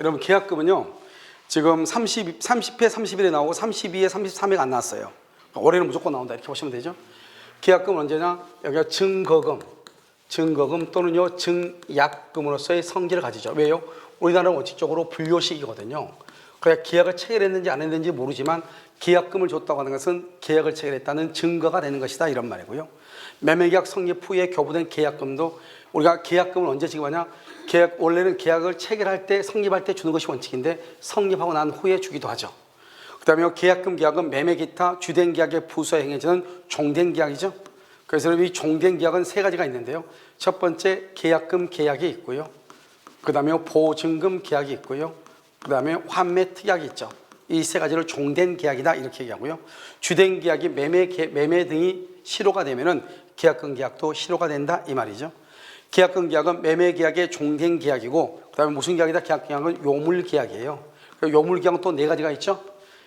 여러분 계약금은요 지금 30회 30일에 나오고 32회 33회가 안 나왔어요. 올해는 무조건 나온다 이렇게 보시면 되죠. 계약금은 언제냐? 여기가 증거금 또는요 증약금으로서의 성질을 가지죠. 왜요? 우리나라는 원칙적으로 불료식이거든요. 그러니까 계약을 체결했는지 안 했는지 모르지만 계약금을 줬다고 하는 것은 계약을 체결했다는 증거가 되는 것이다 이런 말이고요. 매매계약 성립 후에 교부된 계약금도 우리가 계약금을 언제 지급하냐? 원래는 계약을 체결할 때 성립할 때 주는 것이 원칙인데 성립하고 난 후에 주기도 하죠. 그 다음에 계약금 계약은 매매 기타 주된 계약의 부수에 행해지는 종된 계약이죠. 그래서 이 종된 계약은 세 가지가 있는데요. 첫 번째 계약금 계약이 있고요. 그 다음에 보증금 계약이 있고요. 그 다음에 환매 특약이 있죠. 이 세 가지를 종된 계약이다 이렇게 얘기하고요. 주된 계약이 매매 등이 실효가 되면은 계약금 계약도 실효가 된다 이 말이죠. 계약금 계약은 매매 계약의 종된 계약이고 그 다음에 무슨 계약이다? 계약 계약은 요물 계약이에요. 요물 계약은 또 네 가지가 있죠.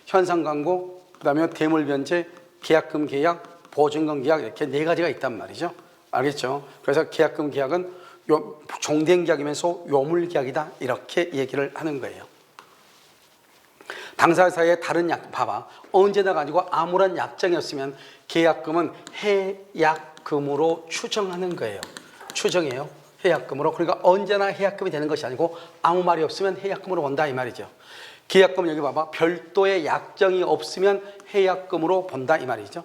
현상 광고, 그 다음에 대물 변제, 계약금 계약, 보증금 계약 이렇게 네 가지가 있단 말이죠. 알겠죠? 그래서 계약금 계약은 종된 계약이면서 요물 계약이다 이렇게 얘기를 하는 거예요. 당사자 사이에 다른 봐봐. 언제나 가지고 아무런 약정이 없으면 계약금은 해약금으로 추정하는 거예요. 추정해요. 해약금으로. 그러니까 언제나 해약금이 되는 것이 아니고 아무 말이 없으면 해약금으로 본다 이 말이죠. 계약금 여기 봐봐. 별도의 약정이 없으면 해약금으로 본다 이 말이죠.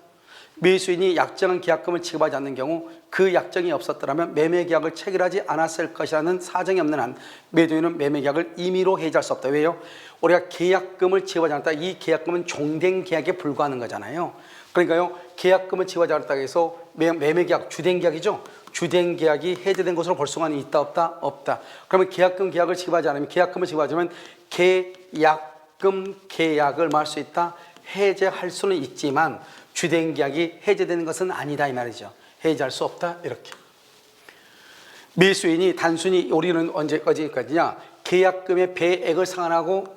매수인이 약정한 계약금을 지급하지 않는 경우 그 약정이 없었더라면 매매계약을 체결하지 않았을 것이라는 사정이 없는 한 매도인은 매매계약을 임의로 해지할 수 없다. 왜요? 우리가 계약금을 지급하지 않았다. 이 계약금은 종된 계약에 불과하는 거잖아요. 그러니까요 계약금을 지급하지 않았다 해서 매매계약 주된 계약이죠. 주된 계약이 해제된 것으로 볼 수가 있다 없다? 없다. 그러면 계약금 계약을 지급하지 않으면 계약금을 지급하지 않으면 계약금 계약을 말 수 있다. 해제할 수는 있지만 주된 계약이 해제되는 것은 아니다 이 말이죠. 해제할 수 없다 이렇게. 매수인이 단순히 우리는 언제까지냐? 계약금의 배액을 상환하고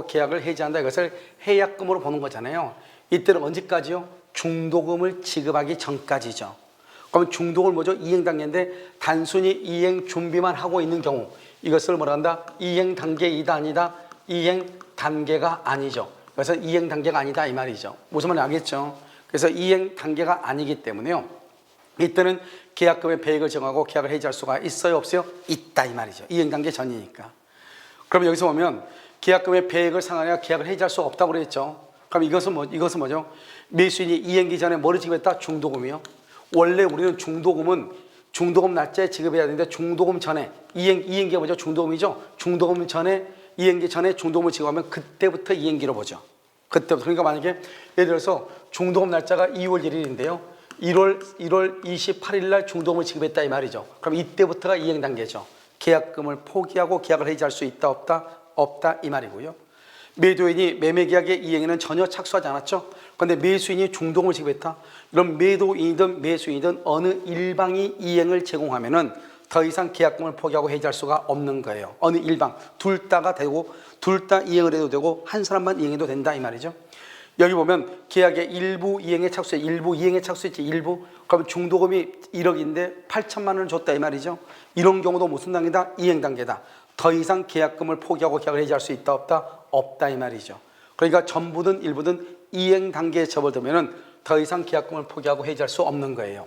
계약을 해지한다 이것을 해약금으로 보는 거잖아요. 이때는 언제까지요? 중도금을 지급하기 전까지죠. 그럼 중도금은 뭐죠? 이행단계인데 단순히 이행 준비만 하고 있는 경우 이것을 뭐라 한다? 이행 단계이다 아니다? 이행 단계가 아니죠. 그래서 이행 단계가 아니다 이 말이죠. 무슨 말인지 알겠죠? 그래서 이행 단계가 아니기 때문에요. 이때는 계약금의 배액을 정하고 계약을 해지할 수가 있어요 없어요? 있다 이 말이죠. 이행 단계 전이니까. 그럼 여기서 보면 계약금의 배액을 상환해야 계약을 해지할 수 없다고 그랬죠. 그럼 이것은 뭐죠? 매수인이 이행기 전에 뭐를 지급했다? 중도금이요. 원래 우리는 중도금 날짜에 지급해야 되는데 중도금 전에 이행기가 뭐죠? 중도금이죠. 중도금 전에 이행기 전에 중도금을 지급하면 그때부터 이행기로 보죠. 그때부터. 그러니까 만약에 예를 들어서 중도금 날짜가 2월 1일인데요. 1월 28일 날 중도금을 지급했다 이 말이죠. 그럼 이때부터가 이행 단계죠. 계약금을 포기하고 계약을 해지할 수 있다 없다? 없다 이 말이고요. 매도인이 매매계약의 이행에는 전혀 착수하지 않았죠. 그런데 매수인이 중도금을 지급했다. 이런 매도인이든 매수인이든 어느 일방이 이행을 제공하면은 더 이상 계약금을 포기하고 해지할 수가 없는 거예요. 어느 일방, 둘 다가 되고 둘 다 이행을 해도 되고 한 사람만 이행해도 된다 이 말이죠. 여기 보면 계약의 일부 이행에 착수했지 일부. 그럼 중도금이 1억인데 8천만 원을 줬다 이 말이죠. 이런 경우도 무슨 단계다? 이행 단계다. 더 이상 계약금을 포기하고 계약을 해지할 수 있다 없다? 없다 이 말이죠. 그러니까 전부든 일부든 이행 단계에 접어들면은 더 이상 계약금을 포기하고 해지할 수 없는 거예요.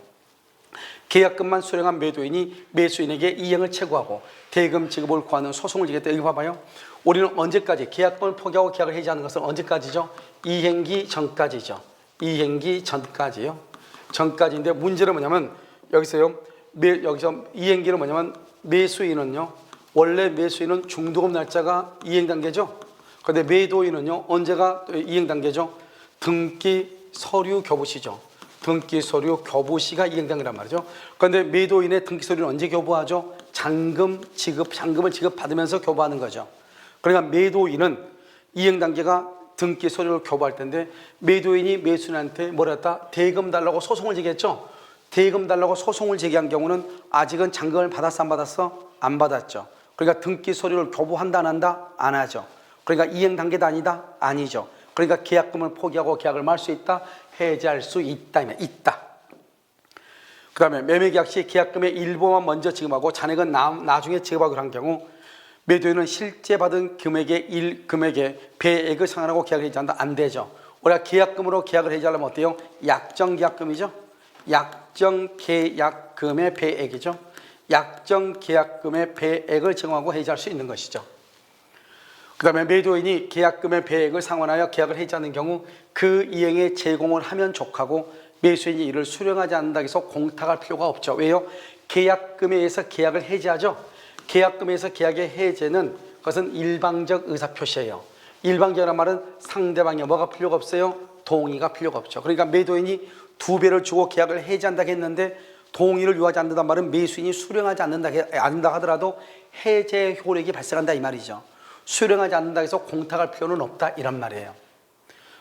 계약금만 수령한 매도인이 매수인에게 이행을 che구하고 대금 지급을 구하는 소송을 지겠다. 여기 봐봐요. 우리는 언제까지 계약금을 포기하고 계약을 해지하는 것은 언제까지죠? 이행기 전까지죠. 이행기 전까지요. 전까지인데 문제는 뭐냐면 여기서 이행기는 뭐냐면 매수인은요. 원래 매수인은 중도금 날짜가 이행 단계죠. 그런데 매도인은요. 언제가 이행 단계죠? 등기 서류 교부시죠. 등기 서류 교부시가 이행 단계란 말이죠. 그런데 매도인의 등기 서류는 언제 교부하죠? 잔금을 지급받으면서 교부하는 거죠. 그러니까 매도인은 이행 단계가 등기 서류를 교부할 텐데 매도인이 매수인한테 뭐라 했다? 대금 달라고 소송을 제기했죠. 대금 달라고 소송을 제기한 경우는 아직은 잔금을 받았어 안 받았어? 안 받았죠. 그러니까 등기 서류를 교부한다 안 한다? 안 하죠. 그러니까 이행 단계도 아니다? 아니죠. 그러니까 계약금을 포기하고 계약을 말 수 있다? 해지할 수 있다. 있다. 그 다음에 매매계약 시 계약금의 일부만 먼저 지급하고 잔액은 나중에 지급하기로 한 경우 매도인은 실제 받은 금액의 배액을 상환하고 계약을 해지한다. 안 되죠. 우리가 계약금으로 계약을 해지하려면 어때요? 약정계약금이죠. 약정계약금의 배액이죠. 약정계약금의 배액을 정하고 해지할 수 있는 것이죠. 그 다음에 매도인이 계약금의 배액을 상환하여 계약을 해지하는 경우 그 이행에 제공을 하면 족하고 매수인이 이를 수령하지 않는다고 해서 공탁할 필요가 없죠. 왜요? 계약금에 의해서 계약을 해지하죠. 계약금에서 계약의 해제는 그것은 일방적 의사표시예요. 일방적이라는 말은 상대방이 뭐가 필요가 없어요? 동의가 필요가 없죠. 그러니까 매도인이 2배를 주고 계약을 해지한다고 했는데 동의를 요하지 않는다는 말은 매수인이 수령하지 않는다 하더라도 해제 효력이 발생한다 이 말이죠. 수령하지 않는다 해서 공탁할 필요는 없다 이란 말이에요.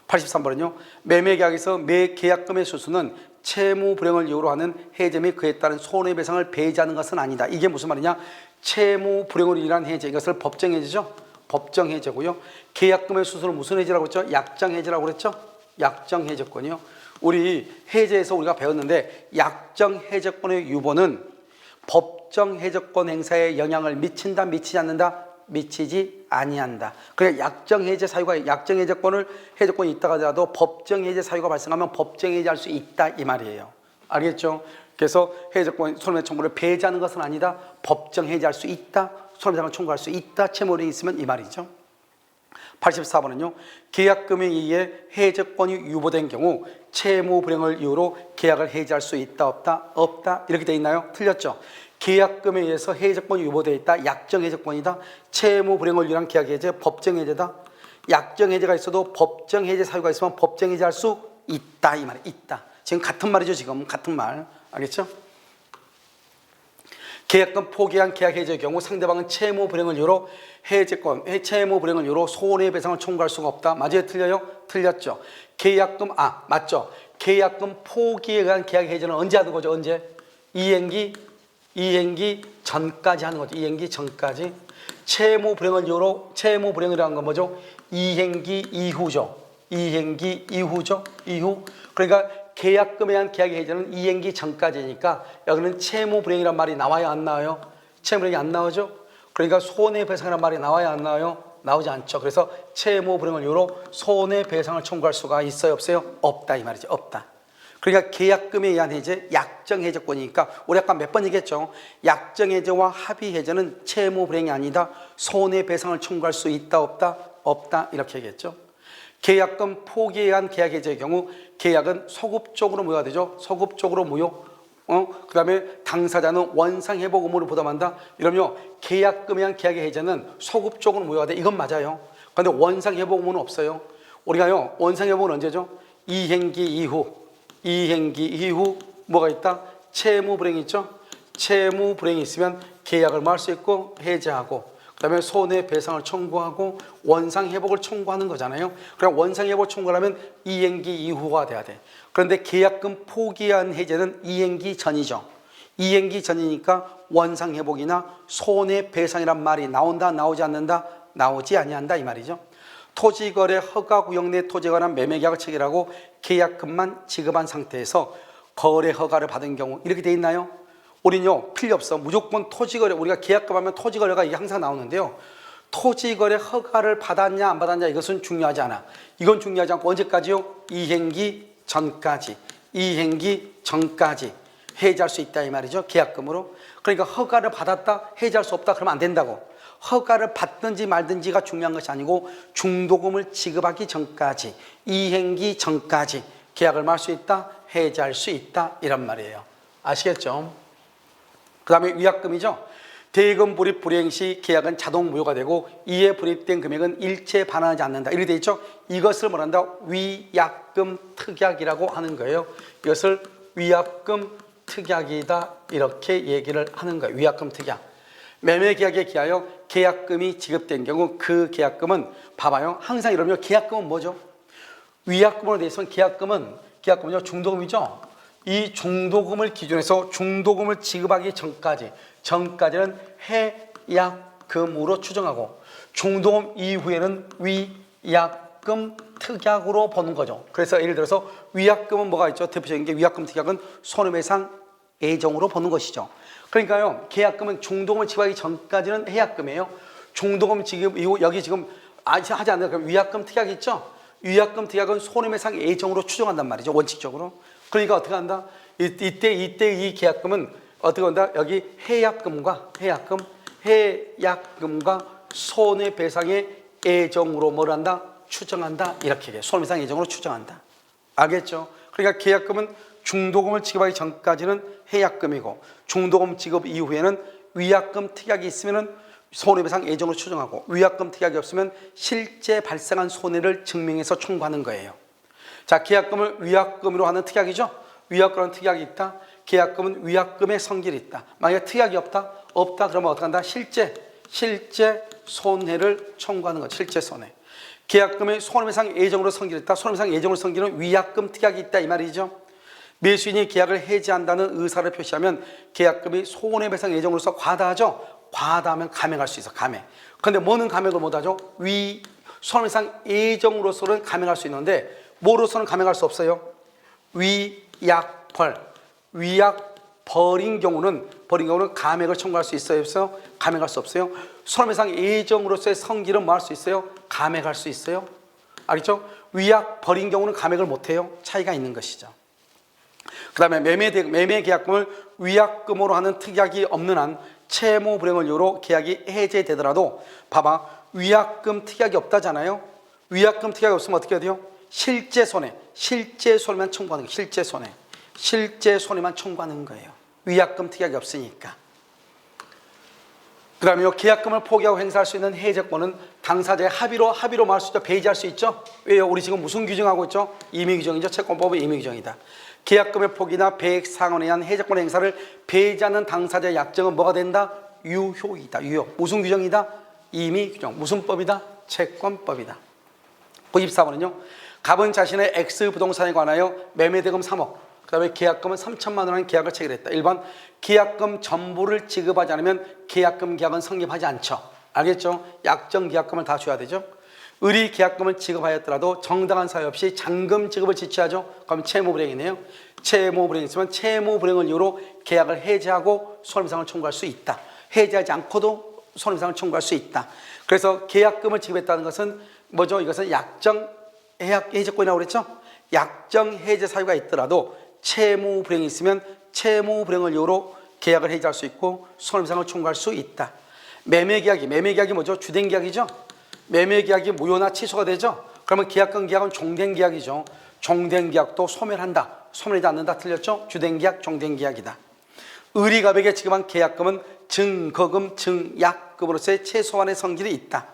83번은요. 매매계약에서 매계약금의 수수는 채무 불행을 이유로 하는 해제 및 그에 따른 손해배상을 배제하는 것은 아니다. 이게 무슨 말이냐? 채무 불행으로 인한 해제, 이것을 법정해제죠. 법정해제고요. 계약금의 수수는 무슨 해제라고 했죠? 약정해제라고 그랬죠? 약정해제권이요. 우리 해제에서 우리가 배웠는데 약정해제권의 유보는 법정해제권 행사에 영향을 미친다, 미치지 않는다? 미치지 아니한다. 그러니까 약정해제 사유가 해제권이 있다가 하더라도 법정해제 사유가 발생하면 법정해제할 수 있다 이 말이에요. 알겠죠? 그래서 해제권 손해배상 청구를 배제하는 것은 아니다. 법정해제할 수 있다. 손해배상을 청구할 수 있다. 채무력이 있으면 이 말이죠. 84번은요. 계약금에 의해 해제권이 유보된 경우 채무 불행을 이유로 계약을 해지할 수 있다 없다? 없다. 이렇게 돼 있나요? 틀렸죠. 계약금에 의해서 해제권이 유보되어 있다. 약정해제권이다. 채무 불행을 위한 계약해제, 법정해제다. 약정해제가 있어도 법정해제 사유가 있으면 법정해제할 수 있다 이 말이에요. 있다. 지금 같은 말이죠. 지금 같은 말. 알겠죠? 계약금 포기한 계약해제의 경우 상대방은 채무 불행을 이유로 채무 불행을 이유로 손해배상을 청구할 수가 없다. 맞아요? 틀려요? 틀렸죠. 계약금 맞죠. 계약금 포기에 의한 계약해제는 언제 하는 거죠? 언제? 이행기 전까지 하는 거죠. 이행기 전까지. 채무 불행을 이유로 채무 불행을 한 건 뭐죠? 이행기 이후죠. 이행기 이후죠. 이후. 그러니까 계약금에 의한 계약 해제는 이행기 전까지니까 여기는 채무 불행이란 말이 나와야 안 나와요? 채무 불행이 안 나오죠? 그러니까 손해배상이란 말이 나와야 안 나와요? 나오지 않죠. 그래서 채무 불행을 이유로 손해배상을 청구할 수가 있어요? 없어요? 없다 이 말이죠. 없다. 그러니까 계약금에 의한 해제, 약정해제권이니까 우리 아까 몇 번 얘기했죠. 약정해제와 합의해제는 채무 불행이 아니다. 손해배상을 청구할 수 있다 없다? 없다 이렇게 얘기했죠. 계약금 포기에 의한 계약해제의 경우 계약은 소급적으로 무효가 되죠. 소급적으로 무효. 그 다음에 당사자는 원상회복 의무를 부담한다. 이러면요. 계약금에 의한 계약의 해제는 소급적으로 무효가 돼. 이건 맞아요. 그런데 원상회복 의무는 없어요. 우리가요. 원상회복은 언제죠? 이행기 이후 뭐가 있다? 채무 불행이 있죠. 채무 불행이 있으면 계약을 할 수 있고 해제하고 그 다음에 손해배상을 청구하고 원상회복을 청구하는 거잖아요. 그럼 원상회복 청구하려면 이행기 이후가 돼야 돼. 그런데 계약금 포기한 해제는 이행기 전이죠. 이행기 전이니까 원상회복이나 손해배상이란 말이 나온다 나오지 않는다? 나오지 아니한다 이 말이죠. 토지거래 허가구역 내 토지에 관한 매매계약을 체결하고 계약금만 지급한 상태에서 거래 허가를 받은 경우 이렇게 돼 있나요? 우리는요 필요 없어. 무조건 토지거래, 우리가 계약금하면 토지거래가 이게 항상 나오는데요. 토지거래 허가를 받았냐 안 받았냐 이것은 중요하지 않아. 이건 중요하지 않고 언제까지요? 이행기 전까지 해지할 수 있다 이 말이죠. 계약금으로. 그러니까 허가를 받았다 해지할 수 없다 그러면 안 된다고. 허가를 받든지 말든지가 중요한 것이 아니고 중도금을 지급하기 전까지 이행기 전까지 계약을 할 수 있다 해지할 수 있다 이란 말이에요. 아시겠죠? 그 다음에 위약금이죠. 대금 불입 불이행 시 계약은 자동 무효가 되고 이에 불입된 금액은 일체 반환하지 않는다. 이렇게 되어 있죠. 이것을 뭐란다? 위약금 특약이라고 하는 거예요. 이것을 위약금 특약이다 이렇게 얘기를 하는 거예요. 위약금 특약. 매매계약에 기하여 계약금이 지급된 경우 그 계약금은 봐봐요. 항상 이러면 계약금은 뭐죠? 위약금으로 되어 있으면 계약금은요 중도금이죠. 이 중도금을 기준해서 중도금을 지급하기 전까지는 해약금으로 추정하고 중도금 이후에는 위약금 특약으로 보는 거죠. 그래서 예를 들어서 위약금은 뭐가 있죠? 대표적인 게 위약금 특약은 손해배상 예정으로 보는 것이죠. 그러니까요 계약금은 중도금을 지급하기 전까지는 해약금이에요. 중도금 지급 이후 여기 지금 하지 않는 그럼 위약금 특약 있죠? 위약금 특약은 손해배상 예정으로 추정한단 말이죠. 원칙적으로. 그러니까 어떻게 한다? 이때 이 계약금은 어떻게 한다? 여기 해약금과 손해배상의 예정으로 뭘 한다? 추정한다. 이렇게 돼. 손해배상 예정으로 추정한다. 알겠죠? 그러니까 계약금은 중도금을 지급하기 전까지는 해약금이고 중도금 지급 이후에는 위약금 특약이 있으면은 손해배상 예정으로 추정하고 위약금 특약이 없으면 실제 발생한 손해를 증명해서 청구하는 거예요. 자, 계약금을 위약금으로 하는 특약이죠. 위약금은 특약이 있다. 계약금은 위약금의 성질이 있다. 만약에 특약이 없다 그러면 어떻게 한다? 실제 손해를 청구하는 거죠. 실제 손해. 계약금의 손해배상 예정으로 성질이 있다. 손해배상 예정으로 성질은 위약금 특약이 있다 이 말이죠. 매수인이 계약을 해지한다는 의사를 표시하면 계약금이 손해배상 예정으로서 과다하죠. 과다하면 감액할 수 있어. 감액. 그런데 뭐는 감액을 못하죠? 손해배상 예정으로서는 감액할 수 있는데 뭐로서는 감액할 수 없어요? 위약벌. 위약벌인 경우는 감액을 청구할 수 있어요? 없어요? 감액할 수 없어요. 손해배상 예정으로서의 성질은 뭐 할 수 있어요? 감액할 수 있어요. 알겠죠? 위약벌인 경우는 감액을 못해요. 차이가 있는 것이죠. 그 다음에 매매 계약금을 위약금으로 하는 특약이 없는 한 채무 불행을 이유로 계약이 해제되더라도 봐봐, 위약금 특약이 없다잖아요. 위약금 특약이 없으면 어떻게 해야 돼요? 실제 손해만 청구하는 거예요. 실제 손해만 청구하는 거예요. 위약금 특약이 없으니까. 그 다음에 계약금을 포기하고 행사할 수 있는 해제권은 당사자의 합의로 말 수 있죠. 배제할 수 있죠. 왜요? 우리 지금 무슨 규정하고 있죠? 임의규정이죠. 채권법의 임의규정이다. 계약금의 포기나 배액 상환에 의한 해제권 행사를 배제하는 당사자의 약정은 뭐가 된다? 유효이다. 유효. 무슨 규정이다? 임의규정. 무슨 법이다? 채권법이다. 94번은요. 갑은 자신의 X 부동산에 관하여 매매대금 3억, 그 다음에 계약금은 3천만 원 하는 계약을 체결했다. 1번 계약금 전부를 지급하지 않으면 계약금 계약은 성립하지 않죠. 알겠죠? 약정 계약금을 다 줘야 되죠. 의리 계약금을 지급하였더라도 정당한 사유 없이 잔금 지급을 지취하죠. 그럼 채무불행이네요. 채무불행이 있으면 채무불행을 이유로 계약을 해지하고 손해배상을 청구할 수 있다. 해지하지 않고도 손해배상을 청구할 수 있다. 그래서 계약금을 지급했다는 것은 뭐죠? 이것은 약정 해제권이라고 그랬죠. 약정 해제 사유가 있더라도 채무불행이 있으면 채무불행을 이유로 계약을 해지할 수 있고 손해배상을 청구할 수 있다. 매매계약이 뭐죠? 주된 계약이죠. 매매계약이 무효나 취소가 되죠. 그러면 계약금 계약은 종된 계약이죠. 종된 계약도 소멸한다. 소멸하지 않는다. 틀렸죠? 주된 계약, 종된 계약이다. 의리가백에 지급한 계약금은 증거금, 증약금으로서의 최소한의 성질이 있다.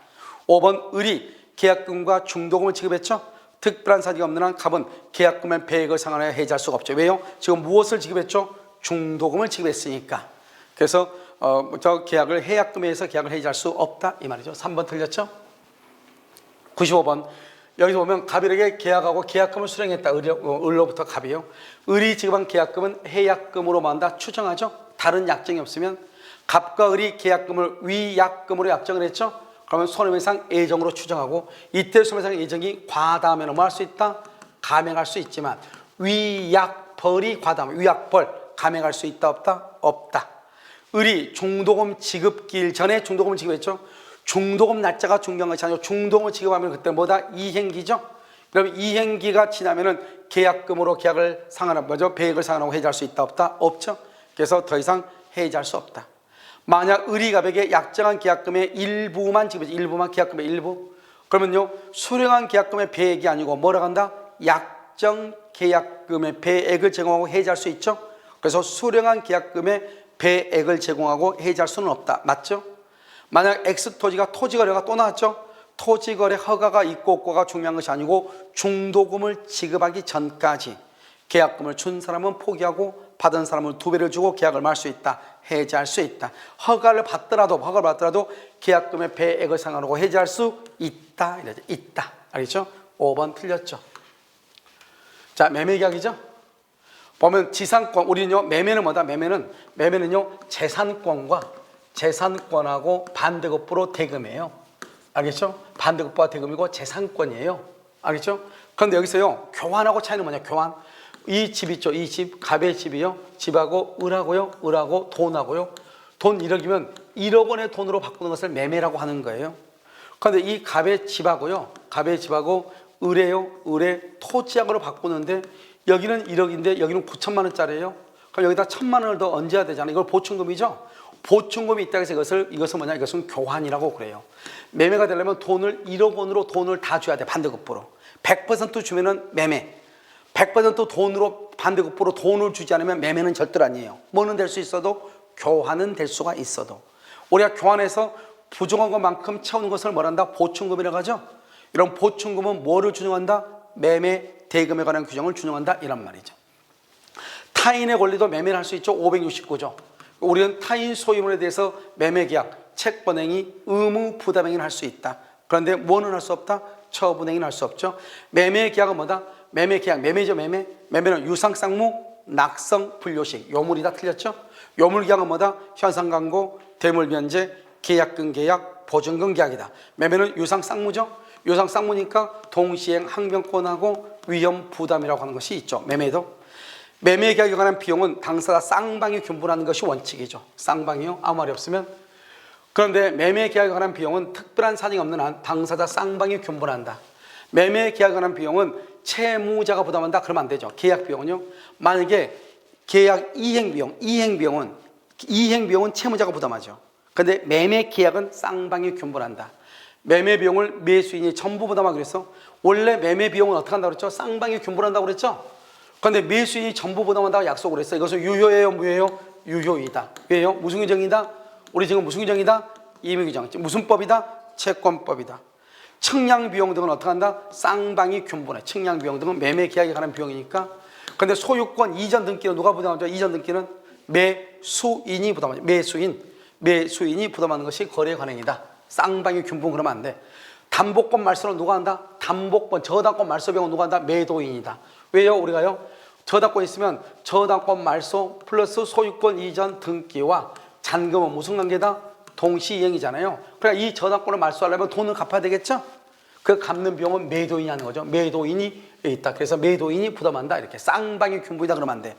5번 의리, 계약금과 중도금을 지급했죠. 특별한 사정이 없는 한 갑은 계약금의 배액을 상환하여 해지할 수가 없죠. 왜요? 지금 무엇을 지급했죠? 중도금을 지급했으니까. 그래서 저 계약을 해약금에 의해서 계약을 해지할 수 없다 이 말이죠. 3번 틀렸죠? 95번 여기서 보면 갑일에게 계약하고 계약금을 수령했다. 을로부터 갑이요. 을이 지급한 계약금은 해약금으로 만다 추정하죠. 다른 약정이 없으면 갑과 을이 계약금을 위약금으로 약정을 했죠. 그러면 손해배상 예정으로 추정하고 이때 손해배상 예정이 과다하면 뭐 할 수 있다? 감액할 수 있지만 위약벌이 과다하면 위약벌 감액할 수 있다 없다? 없다. 을이 중도금 지급기일 전에 중도금을 지급했죠. 중도금 날짜가 중요한 것이 아니고 중도금을 지급하면 그때 뭐다? 이행기죠. 그럼 이행기가 지나면은 계약금으로 계약을 상환하는 거죠. 배액을 상환하고 해지할 수 있다 없다? 없죠. 그래서 더 이상 해지할 수 없다. 만약 을이갑에게 약정한 계약금의 일부만 지급해서 일부만 계약금의 일부 그러면요 수령한 계약금의 배액이 아니고 뭐라고 한다? 약정 계약금의 배액을 제공하고 해지할 수 있죠. 그래서 수령한 계약금의 배액을 제공하고 해지할 수는 없다. 맞죠? 만약 X토지가 토지거래가 또 나왔죠. 토지거래 허가가 있고 없고가 중요한 것이 아니고 중도금을 지급하기 전까지 계약금을 준 사람은 포기하고 받은 사람은 2배를 주고 계약을 말 수 있다. 해지할 수 있다. 허가를 받더라도 계약금의 배액을 상환하고 해지할 수 있다. 이러죠. 있다. 알겠죠? 5번 틀렸죠. 자, 매매계약이죠. 보면 지상권, 우리는요 매매는 뭐다? 매매는요 재산권하고 반대급부로 대금이에요. 알겠죠? 반대급부와 대금이고 재산권이에요. 알겠죠? 그런데 여기서요 교환하고 차이는 뭐냐? 교환. 이 집 있죠. 이 집, 갑의 집이요. 집하고 을하고요. 을하고 돈하고요. 돈 1억이면 1억 원의 돈으로 바꾸는 것을 매매라고 하는 거예요. 그런데 이 갑의 집하고요, 갑의 집하고 을에요, 을에 토지하고로 바꾸는데 여기는 1억인데 여기는 9천만 원짜리예요. 그럼 여기다 1,000만 원을 더 얹어야 되잖아요. 이걸 보충금이죠. 보충금이 있다고 해서 이것은 뭐냐? 이것은 교환이라고 그래요. 매매가 되려면 돈을 1억 원으로 돈을 다 줘야 돼. 반대급부로. 100% 주면은 매매. 100% 돈으로 반대급부로 돈을 주지 않으면 매매는 절대로 아니에요. 뭐는 될 수 있어도 교환은 될 수가 있어도. 우리가 교환해서 부족한 것만큼 채우는 것을 뭐란다? 보충금이라고 하죠. 이런 보충금은 뭐를 준용한다? 매매 대금에 관한 규정을 준용한다 이란 말이죠. 타인의 권리도 매매를 할 수 있죠. 569조. 우리는 타인 소유물에 대해서 매매계약, 채권행위, 의무 부담행위를 할 수 있다. 그런데 뭐는 할 수 없다? 처분행위는 할 수 없죠. 매매계약은 뭐다? 매매계약, 매매죠. 매매는 유상쌍무, 낙성, 분료식. 요물이 다 틀렸죠. 요물계약은 뭐다? 현상광고, 대물면제, 계약금 계약, 보증금 계약이다. 매매는 유상쌍무죠. 유상쌍무니까 동시행 항변권하고 위험 부담이라고 하는 것이 있죠. 매매도. 매매 계약에 관한 비용은 당사자 쌍방이 균분하는 것이 원칙이죠. 쌍방이요? 아무 말이 없으면. 그런데 매매 계약에 관한 비용은 특별한 사정이 없는 한 당사자 쌍방이 균분한다. 매매 계약에 관한 비용은 채무자가 부담한다. 그러면 안 되죠. 계약 비용은요. 만약에 계약 이행비용은 채무자가 부담하죠. 그런데 매매 계약은 쌍방이 균분한다. 매매 비용을 매수인이 전부 부담하기로 했어. 원래 매매 비용은 어떻게 한다고 그랬죠? 쌍방이 균분한다고 그랬죠? 그런데 매수인이 전부 부담한다고 약속을 했어요. 이것은 유효예요, 무효예요? 유효이다. 왜요? 무슨 규정이다? 우리 지금 무슨 규정이다? 임의규정. 무슨 법이다? 채권법이다. 측량 비용 등은 어떻게 한다? 쌍방이 균분해. 측량 비용 등은 매매 계약에 관한 비용이니까. 그런데 소유권 이전 등기는 누가 부담하죠? 이전 등기는 매수인이 부담하죠. 매수인이 부담하는 것이 거래 관행이다. 쌍방이 균분 그러면 안 돼. 담보권 말소는 누가 한다? 담보권, 저당권 말소 비용은 누가 한다? 매도인이다. 왜요? 우리가요? 저당권 있으면 저당권 말소 플러스 소유권 이전 등기와 잔금은 무슨 관계다? 동시이행이잖아요. 그러니까 이 저당권을 말소하려면 돈을 갚아야 되겠죠? 그 갚는 비용은 매도인이 하는 거죠. 매도인이 있다. 그래서 매도인이 부담한다. 이렇게 쌍방이 균분이다 그러면 안 돼.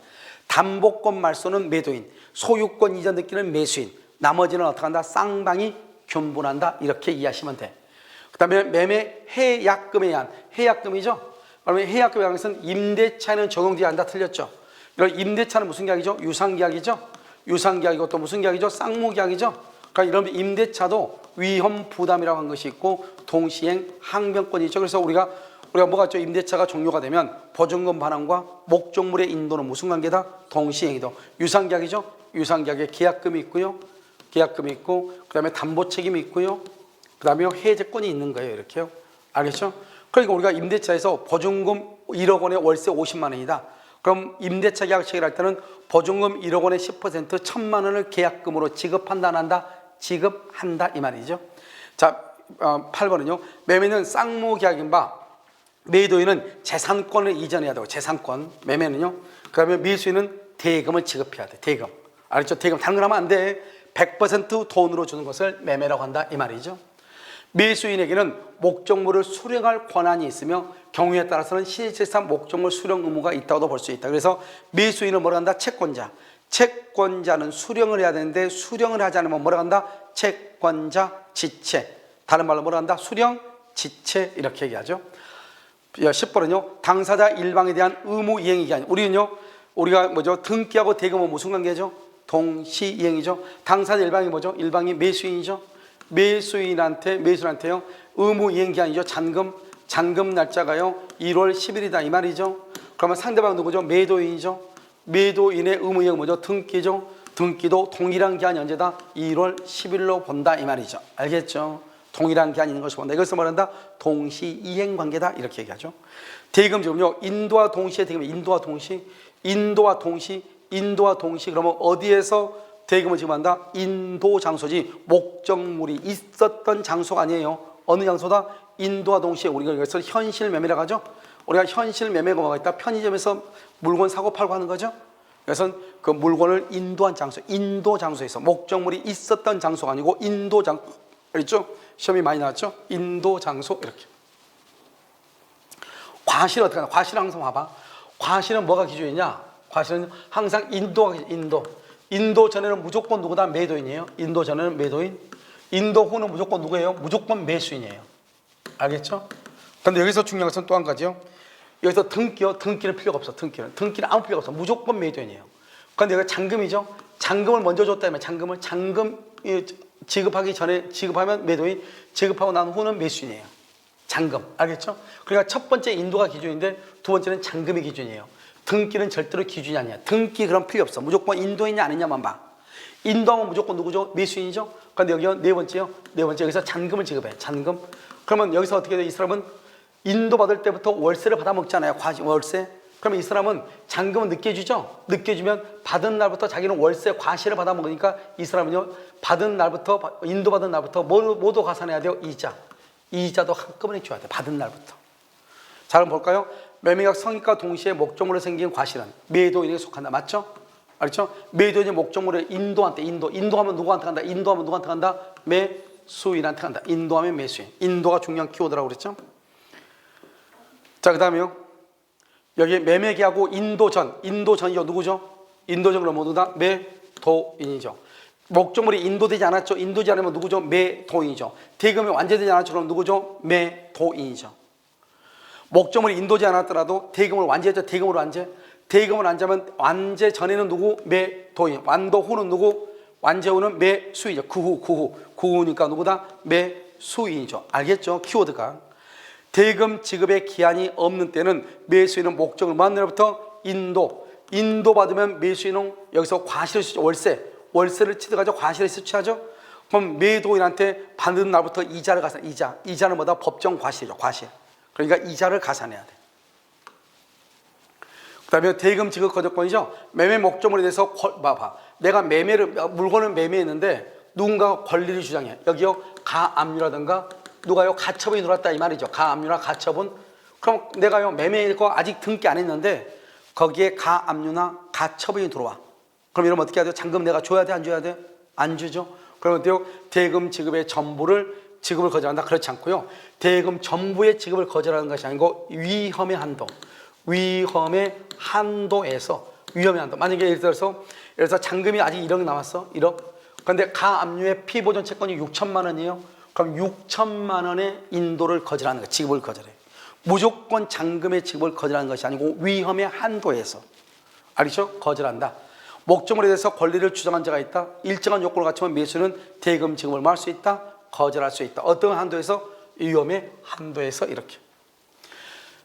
담보권 말소는 매도인, 소유권 이전 등기는 매수인, 나머지는 어떻게 한다? 쌍방이 균분한다. 이렇게 이해하시면 돼. 그 다음에 매매 해약금에 의한 해약금이죠. 그러면 해약금에 의한 것은 임대차에는 적용되지 않는다. 틀렸죠. 이런 임대차는 무슨 계약이죠? 유상계약이죠. 유상계약이고 또 무슨 계약이죠? 쌍무계약이죠. 그러니까 이런 임대차도 위험 부담이라고 한 것이 있고 동시행 항변권이 있죠. 그래서 우리가 뭐가 있죠? 임대차가 종료가 되면 보증금 반환과 목적물의 인도는 무슨 관계다? 동시행이도. 유상계약이죠. 유상계약에 계약금이 있고요. 계약금이 있고 그다음에 담보 책임이 있고요. 그다음에 해제권이 있는 거예요. 이렇게요. 알겠죠? 그러니까 우리가 임대차에서 보증금 1억 원에 월세 50만 원이다. 그럼 임대차 계약 체결할 때는 보증금 1억 원의 10% 1,000만 원을 계약금으로 지급한다 안 한다? 지급한다 이 말이죠. 자, 8번은요. 매매는 쌍무계약인 바 매도인은 재산권을 이전해야 되고 재산권. 매매는요. 그다음에 매수인은 대금을 지급해야 돼. 대금. 알겠죠? 대금 다른 건 하면 안 돼. 100% 돈으로 주는 것을 매매라고 한다 이 말이죠. 매수인에게는 목적물을 수령할 권한이 있으며 경우에 따라서는 실질상 목적물 수령 의무가 있다고도 볼 수 있다. 그래서 매수인은 뭐라 한다? 채권자. 채권자는 수령을 해야 되는데 수령을 하지 않으면 뭐라 한다? 채권자 지체. 다른 말로 뭐라 한다? 수령 지체 이렇게 얘기하죠. 10번은요. 당사자 일방에 대한 의무 이행이 아니라 우리가 뭐죠? 등기하고 대금은 무슨 관계죠? 동시이행이죠. 당사자 일방이 뭐죠? 일방이 매수인이죠. 매수인한테요. 의무 이행 기한이죠. 잔금 날짜가요. 1월 10일이다 이 말이죠. 그러면 상대방 누구죠? 매도인이죠. 매도인의 의무 이행은 뭐죠? 등기죠. 등기도 동일한 기한이 언제다? 1월 10일로 본다 이 말이죠. 알겠죠? 동일한 기한이 있는 것을 본다. 이것을 말한다. 동시이행 관계다 이렇게 얘기하죠. 대금 지금요. 인도와 동시에 대금 인도와 동시 그러면 어디에서 대금을 지급한다? 인도 장소지 목적물이 있었던 장소가 아니에요. 어느 장소다? 인도와 동시에 우리가 이것을 현실 매매라고 하죠. 우리가 현실 매매가 뭐가 있다? 편의점에서 물건 사고 팔고 하는 거죠. 그래서 그 물건을 인도한 장소, 인도 장소에서 목적물이 있었던 장소가 아니고 인도 장소. 알겠죠? 시험이 많이 나왔죠? 인도 장소 이렇게. 과실은 어떻게 하나? 과실은 항상 봐봐. 과실은 뭐가 기준이냐? 과실은 항상 인도가 인도. 인도 전에는 무조건 누구다? 매도인이에요. 인도 전에는 매도인. 인도 후는 무조건 누구예요? 무조건 매수인이에요. 알겠죠? 근데 여기서 중요한 것은 또 한 가지요. 여기서 등기요. 등기는 필요가 없어. 등기는 아무 필요가 없어. 무조건 매도인이에요. 그런데 여기 잔금이죠. 잔금을 먼저 줬다면 잔금 지급하기 전에 지급하면 매도인, 지급하고 난 후는 매수인이에요. 잔금. 알겠죠? 그러니까 첫 번째 인도가 기준인데 두 번째는 잔금이 기준이에요. 등기는 절대로 기준이 아니야. 등기 그럼 필요 없어. 무조건 인도인이 아니냐만 봐. 인도하면 무조건 누구죠? 매수인이죠? 그런데 여기요. 네 번째요. 네 번째 여기서 잔금을 지급해. 잔금. 그러면 여기서 어떻게 돼? 이 사람은 인도 받을 때부터 월세를 받아 먹잖아요. 월세. 그러면 이 사람은 잔금은 늦게 주죠. 늦게 주면 받은 날부터 자기는 월세 과시를 받아 먹으니까 이 사람은요. 받은 날부터 인도 받은 날부터 모두 가산해야 돼요. 이자도 한꺼번에 줘야 돼. 받은 날부터. 자, 그럼 볼까요? 매매계약 성립과 동시에 목적물로 생긴 과실은 매도인에게 속한다. 맞죠? 알죠? 매도인이 목적물을 인도하면 누구한테 간다? 인도하면 누구한테 간다? 매수인한테 간다. 인도하면 매수인. 인도가 중요한 키워드라고 그랬죠? 자, 그 다음에요. 여기 매매계약하고 인도전이요. 누구죠? 인도전으로 모두 다 매도인이죠. 목적물이 인도되지 않았죠. 인도되지 않으면 누구죠? 매도인이죠. 대금이 완제되지 않았죠. 그럼 누구죠? 매도인이죠. 목적물이 인도되지 않았더라도 대금을 완제했죠. 대금으로 완제. 대금을 완제하면 완제 전에는 누구? 매도인. 완도 후는 누구? 완제 후는 매수인이죠. 그 후니까 누구다? 매수인이죠. 알겠죠? 키워드가. 대금 지급의 기한이 없는 때는 매수인은 목적을 만든 날부터 인도 받으면 매수인은 여기서 과실을 월세를 취득하죠. 과실을 수취하죠. 그럼 매도인한테 받는 날부터 이자를 가산. 이자는 뭐다? 법정 과실이죠. 과실. 그러니까 이자를 가산해야 돼. 그 다음에 대금 지급 거절권이죠. 매매 목적물에 대해서 봐봐. 내가 물건을 매매했는데 누군가가 권리를 주장해. 여기요. 가압류라든가 누가요? 가처분이 들어왔다 이 말이죠. 가압류나 가처분. 그럼 내가요. 매매했고 아직 등기 안 했는데 거기에 가압류나 가처분이 들어와. 그럼 이러면 어떻게 해야 돼요? 잔금 내가 줘야 돼? 안 줘야 돼? 안 주죠. 그러면 어때요? 대금 지급의 전부를 지급을 거절한다? 그렇지 않고요. 대금 전부의 지급을 거절하는 것이 아니고 위험의 한도. 위험의 한도에서 만약에 예를 들어서 잔금이 아직 1억 남았어. 1억. 그런데 가압류의 피보존 채권이 6천만 원이에요. 그럼 6천만 원의 인도를 거절하는 거예요. 지급을 거절해. 무조건 잔금의 지급을 거절하는 것이 아니고 위험의 한도에서. 알겠죠? 거절한다. 목적물에 대해서 권리를 주장한 자가 있다. 일정한 요건을 갖추면 매수는 대금 지급을 막을 수 있다. 거절할 수 있다. 어떤 한도에서? 위험의 한도에서 이렇게.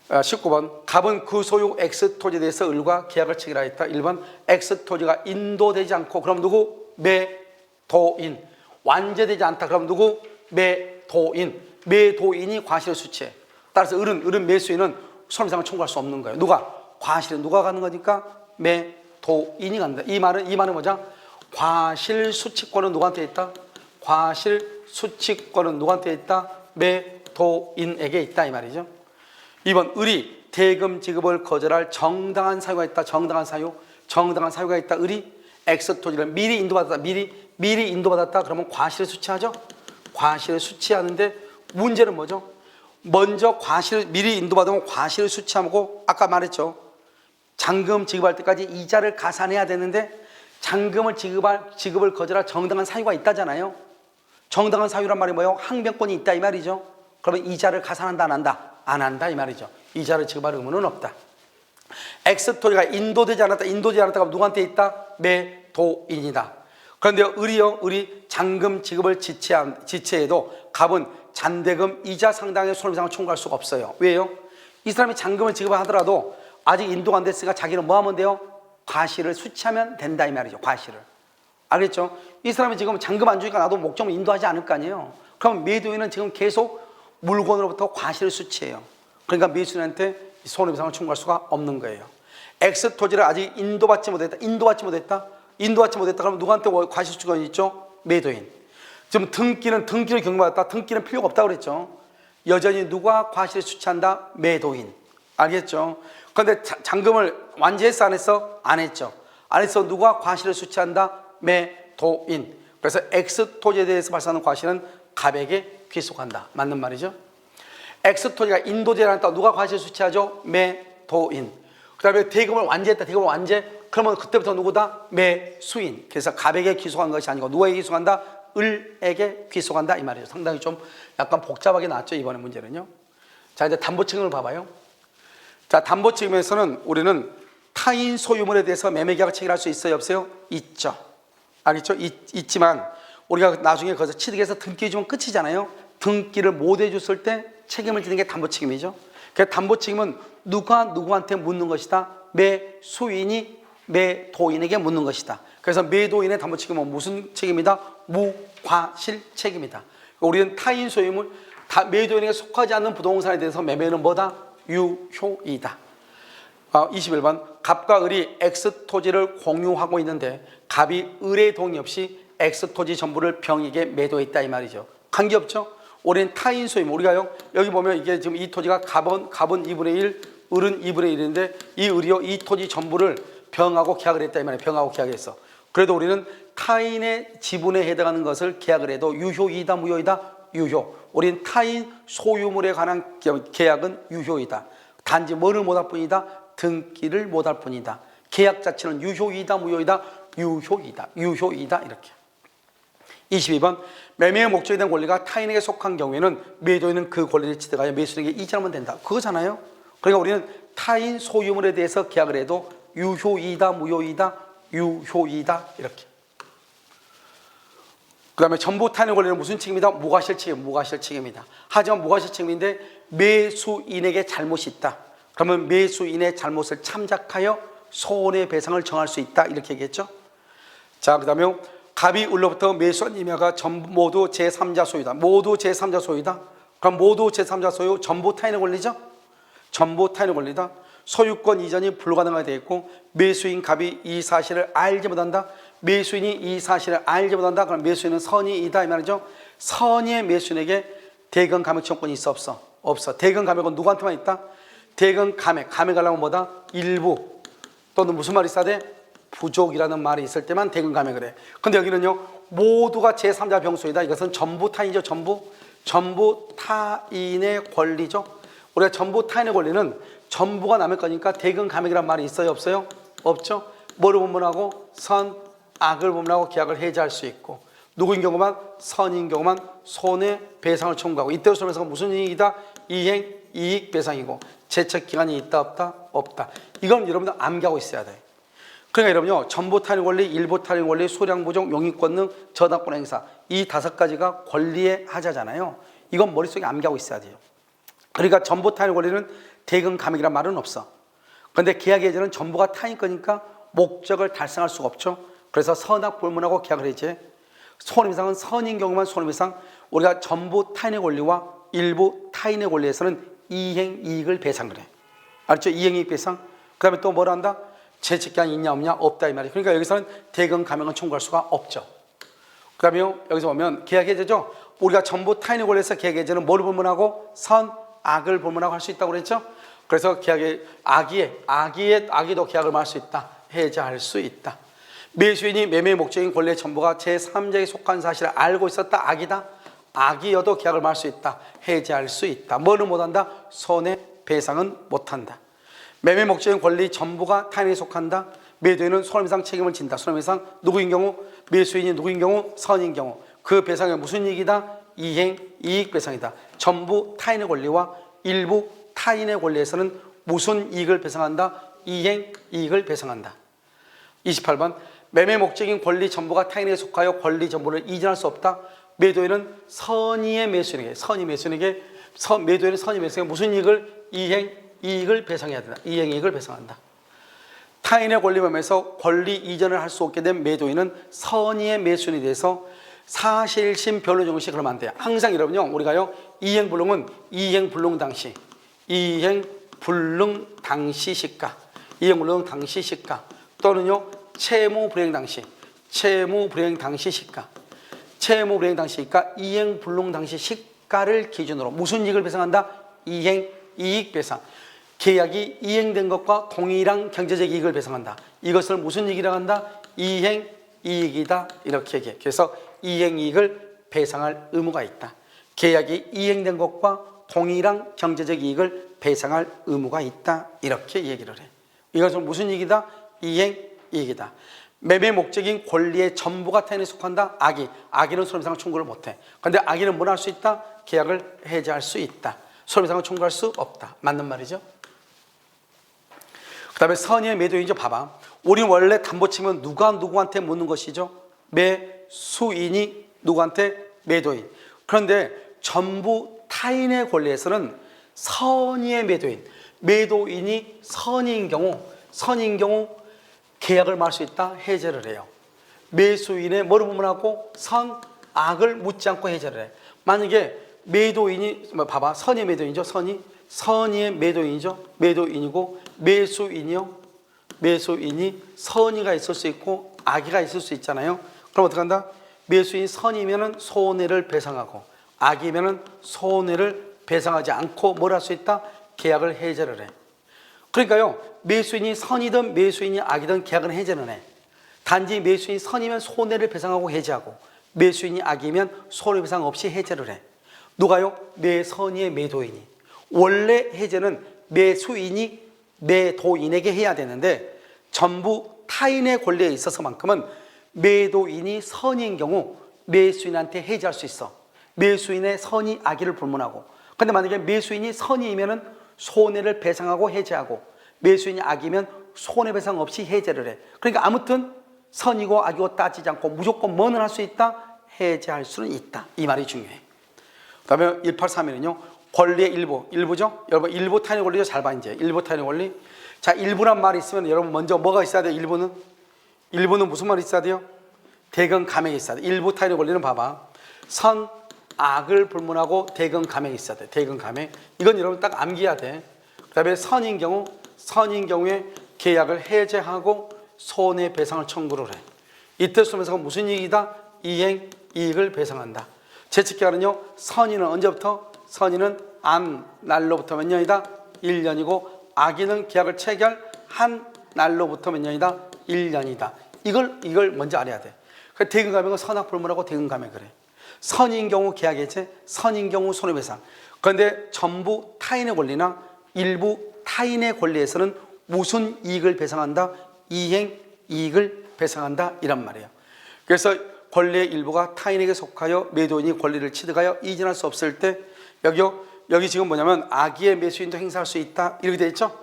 19번 갑은 그 소유 X 토지에 대해서 을과 계약을 체결하여 있다. 1번 X 토지가 인도되지 않고 그럼 누구? 매도인. 완제되지 않다. 그럼 누구? 매도인. 매도인이 과실을 수취해. 따라서 을은 매수인은 손해배상을 청구할 수 없는 거예요. 과실은 누가 가는 거니까? 매도인이 간다. 이 말은 뭐죠? 과실 수취권은 누구한테 있다? 과실 수취권은 누구한테 있다? 매도인에게 있다 이 말이죠. 2번 을이 대금 지급을 거절할 정당한 사유가 있다. 정당한 사유가 있다. 을이 X 토지를 미리 인도받았다. 미리 인도받았다. 그러면 과실을 수취하죠. 과실을 수취하는데 문제는 뭐죠? 먼저 미리 인도받으면 과실을 수취하고 아까 말했죠. 잔금 지급할 때까지 이자를 가산해야 되는데 잔금을 지급을 거절할 정당한 사유가 있다잖아요. 정당한 사유란 말이 뭐예요? 항변권이 있다 이 말이죠. 그러면 이자를 가산한다 안 한다? 안 한다 이 말이죠. 이자를 지급할 의무는 없다. X 토지가 인도되지 않았다. 그럼 누구한테 있다? 매도인이다. 그런데 을이 잔금 지급을 지체해도 갑은 잔대금 이자 상당의 손해배상을 청구할 수가 없어요. 왜요? 이 사람이 잔금을 지급하더라도 아직 인도가 안 됐으니까 자기는 뭐 하면 돼요? 과실을 수취하면 된다 이 말이죠. 과실을. 알겠죠? 이 사람이 지금 잔금 안 주니까 나도 목적물 인도하지 않을 거 아니에요. 그럼 매도인은 지금 계속 물건으로부터 과실을 수취해요. 그러니까 매수인한테 손해배상을 청구할 수가 없는 거예요. X 토지를 아직 인도받지 못했다. 그러면 누구한테 과실 수취권이 있죠? 매도인. 지금 등기를 경고받았다. 등기는 필요가 없다고 그랬죠. 여전히 누가 과실을 수취한다? 매도인. 알겠죠? 그런데 잔금을 완제했어 안 했어? 안 했죠. 안 했어. 누가 과실을 수취한다? 매도인. 그래서 X 토지에 대해서 발생하는 과실은 갑에게 귀속한다. 맞는 말이죠. X 토지가 인도되지 않았다. 누가 과실 수취하죠? 매도인. 그 다음에 대금을 완제했다. 그러면 그때부터 누구다? 매수인. 그래서 갑에게 귀속한 것이 아니고 누구에게 귀속한다? 을에게 귀속한다 이 말이죠. 상당히 좀 약간 복잡하게 나왔죠, 이번에 문제는요. 자, 이제 담보책임을 봐봐요. 자, 담보책임에서는 우리는 타인 소유물에 대해서 매매계약 체결할 수 있어요, 없어요? 있죠. 알겠죠? 있지만 우리가 나중에 거기서 취득해서 등기 주면 끝이잖아요. 등기를 못 해줬을 때 책임을 지는 게 담보책임이죠. 그래서 담보책임은 누가 누구한테 묻는 것이다? 매수인이 매도인에게 묻는 것이다. 그래서 매도인의 담보책임은 무슨 책임이다? 무과실 책임이다. 우리는 타인 소유물, 매도인에게 속하지 않는 부동산에 대해서 매매는 뭐다? 유효이다. 21번 갑과 을이 X 토지를 공유하고 있는데 갑이 을의 동의 없이 X 토지 전부를 병에게 매도했다 이 말이죠. 관계없죠? 우리는 타인 소유물, 우리가요 여기 보면 이게 지금 이 토지가 갑은 2분의 1, 을은 2분의 1인데 이 을이요 이 토지 전부를 병하고 계약을 했다 이 말이에요. 병하고 계약했어. 그래도 우리는 타인의 지분에 해당하는 것을 계약을 해도 유효이다 무효이다? 유효. 우린 타인 소유물에 관한 계약은 유효이다. 단지 뭐를 못할 뿐이다? 등기를 못할 뿐이다. 계약 자체는 유효이다 무효이다? 유효이다. 유효이다 이렇게. 22번 매매의 목적에 대한 권리가 타인에게 속한 경우에는 매도인은 그 권리를 취득하여 매수인에게 이전하면 된다. 그거잖아요. 그러니까 우리는 타인 소유물에 대해서 계약을 해도 유효이다 무효이다? 유효이다 이렇게. 그 다음에 전부 타인의 권리는 무슨 책임이다? 무과실 책임, 무과실 책임이다. 하지만 무과실 책임인데 매수인에게 잘못이 있다. 그러면 매수인의 잘못을 참작하여 손해배상을 정할 수 있다 이렇게 얘기했죠. 자, 그 다음에 갑이 을로부터 매수한 임야가 모두 제3자 소유다. 모두 제3자 소유다. 그럼 모두 제3자 소유 전부 타인의 권리죠. 전부 타인의 권리다. 소유권 이전이 불가능하게 되어 있고 매수인 갑이 이 사실을 알지 못한다. 매수인이 이 사실을 알지 못한다. 그럼 매수인은 선의이다 이 말이죠. 선의의 매수인에게 대금 감액 청구권이 있어 없어? 없어. 대금 감액은 누구한테만 있다? 대금 감액, 감액하려면 뭐다? 일부 또는 무슨 말이 있어야 돼? 부족이라는 말이 있을 때만 대금 감액을 해. 근데 여기는요 모두가 제3자 병소이다. 이것은 전부 타인이죠. 전부 타인의 권리죠. 우리가 전부 타인의 권리는 전부가 남의 거니까 대금 감액이란 말이 있어요 없어요? 없죠. 뭐를 분문하고? 선, 악을 분문하고 계약을 해지할 수 있고 누구인 경우만? 선인 경우만 손해배상을 청구하고 이때로 설명해서 무슨 이익이다? 이행, 이익배상이고 제척기간이 있다 없다? 없다. 이건 여러분들 암기하고 있어야 돼. 그러니까 여러분요 전부 타인 권리, 일부 타인 권리, 소량 부족, 용익권 등 저당권 행사 이 5가지가 권리의 하자잖아요. 이건 머릿속에 암기하고 있어야 돼요. 그러니까 전부 타인 권리는 대금 감액이란 말은 없어. 그런데 계약 해지는 전부가 타인 거니까 목적을 달성할 수가 없죠. 그래서 선악 불문하고 계약을 해지해. 손해배상은 선인 경우만 손해배상. 우리가 전부 타인의 권리와 일부 타인의 권리에서는 이행 이익을 배상을 해. 알죠? 이행 이익 배상. 그 다음에 또 뭐라 한다? 제척기한이 있냐 없냐? 없다 이 말이에요. 그러니까 여기서는 대금 감액은 청구할 수가 없죠. 그 다음에 여기서 보면 계약 해지죠. 우리가 전부 타인의 권리에서 계약 해지는 뭐를 불문하고? 선, 악을 불문하고 할 수 있다고 그랬죠. 그래서 계약에 악의도 계약을 할 수 있다. 해지할 수 있다. 매수인이 매매의 목적인 권리의 전부가 제3자에 속한 사실을 알고 있었다. 악이다. 악이어도 계약을 할 수 있다. 해지할 수 있다. 뭐는 못한다? 손해배상은 못한다. 매매 목적인 권리 전부가 타인에게 속한다. 매도인은 손해배상 책임을 진다. 손해배상 누구인 경우? 매수인이 누구인 경우? 선인 경우. 그 배상이 무슨 이익이다? 이행, 이익배상이다. 전부 타인의 권리와 일부 타인의 권리에서는 무슨 이익을 배상한다? 이행, 이익을 배상한다. 28번 매매 목적인 권리 전부가 타인에게 속하여 권리 전부를 이전할 수 없다. 매도인은 선의의 매수인에게, 매도인은 선의 매수인에게 무슨 이익을? 이행, 이익을 배상해야 된다. 이행, 이익을 배상한다. 타인의 권리범에서 권리 이전을 할 수 없게 된 매도인은 선의의 매수인에 대해서 사실심 변론 정시 그러면 안 돼요. 항상 여러분요, 우리가요, 이행불능은 이행불능 당시, 이행불능 당시 시가, 이행불능 당시 시가, 또는요, 채무불이행 당시, 채무불이행 당시 시가, 채무불이행 당시 시가, 이행불능 당시 시가를 기준으로 무슨 이익을 배상한다? 이행, 이익 배상. 계약이 이행된 것과 동일한 경제적 이익을 배상한다. 이것을 무슨 이익이라고 한다? 이행, 이익이다. 이렇게 얘기해. 그래서 이행이익을 배상할 의무가 있다. 계약이 이행된 것과 동일한 경제적 이익을 배상할 의무가 있다. 이렇게 얘기를 해. 이것은 무슨 이익이다? 이행, 이익이다. 매매 목적인 권리의 전부가 타인에 속한다. 악의는 손해배상 청구를 못해. 그런데 악의는 뭘 할 수 있다? 계약을 해지할 수 있다. 손해배상을 청구할 수 없다. 맞는 말이죠. 그 다음에 선의의 매도인이죠. 봐봐. 우리 원래 담보치면 누가 누구한테 묻는 것이죠? 매수인이 누구한테? 매도인. 그런데 전부 타인의 권리에서는 선의의 매도인, 매도인이 선의인 경우 계약을 말 수 있다. 해제를 해요. 매수인의 뭐를 부문하고 선악을 묻지 않고 해제를 해. 만약에 매도인이 봐봐. 선의의 매도인이죠. 선의의 매도인이죠. 매도인이고 매수인이 선의가 있을 수 있고 악의가 있을 수 있잖아요. 그럼 어떻게 한다? 매수인이 선이면은 손해를 배상하고 악이면은 손해를 배상하지 않고 뭘 할 수 있다? 계약을 해제를 해. 그러니까요, 매수인이 선이든 매수인이 악이든 계약은 해제는 해. 단지 매수인이 선이면 손해를 배상하고 해제하고 매수인이 악이면 손해배상 없이 해제를 해. 누가요? 매선의의 매도인이. 원래 해제는 매수인이 매도인에게 해야 되는데 전부 타인의 권리에 있어서만큼은 매도인이 선인 경우 매수인한테 해지할 수 있어. 매수인의 선이 악의를 불문하고. 근데 만약에 매수인이 선이면은 손해를 배상하고 해제하고 매수인이 악이면 손해배상 없이 해제를 해. 그러니까 아무튼 선이고 악이고 따지지 않고 무조건 뭐는 할 수 있다? 해제할 수는 있다. 이 말이 중요해. 그 다음에 183에는요 권리의 일부죠. 여러분 일부 타인의 권리죠. 잘 봐. 이제 일부 타인의 권리. 자, 일부란 말이 있으면 여러분 먼저 뭐가 있어야 돼요? 일부는 무슨 말이 있어야 돼요? 대금 감액이 있어야 돼. 일부 타인의 권리는 봐봐. 선 악을 불문하고 대금 감액이 있어야 돼. 대금 감액. 이건 여러분 딱 암기해야 돼. 그 다음에 선인 경우에 계약을 해제하고 손해배상을 청구를 해. 이때 손해배상은 무슨 이익이다? 이행 이익을 배상한다. 재측계약은요 선인은 언제부터? 선인은 안 날로부터 몇 년이다? 1년이고 악인은 계약을 체결한 날로부터 몇 년이다? 1년이다. 이걸 먼저 알아야 돼. 대금 감액은 선악 불문하고 대금 감액을 해. 선인 경우 계약 해제, 선인 경우 손해배상. 그런데 전부 타인의 권리나 일부 타인의 권리에서는 무슨 이익을 배상한다? 이행 이익을 배상한다. 이란 말이에요. 그래서 권리의 일부가 타인에게 속하여 매도인이 권리를 취득하여 이전할 수 없을 때 여기 지금 뭐냐면 악의의 매수인도 행사할 수 있다. 이렇게 돼 있죠.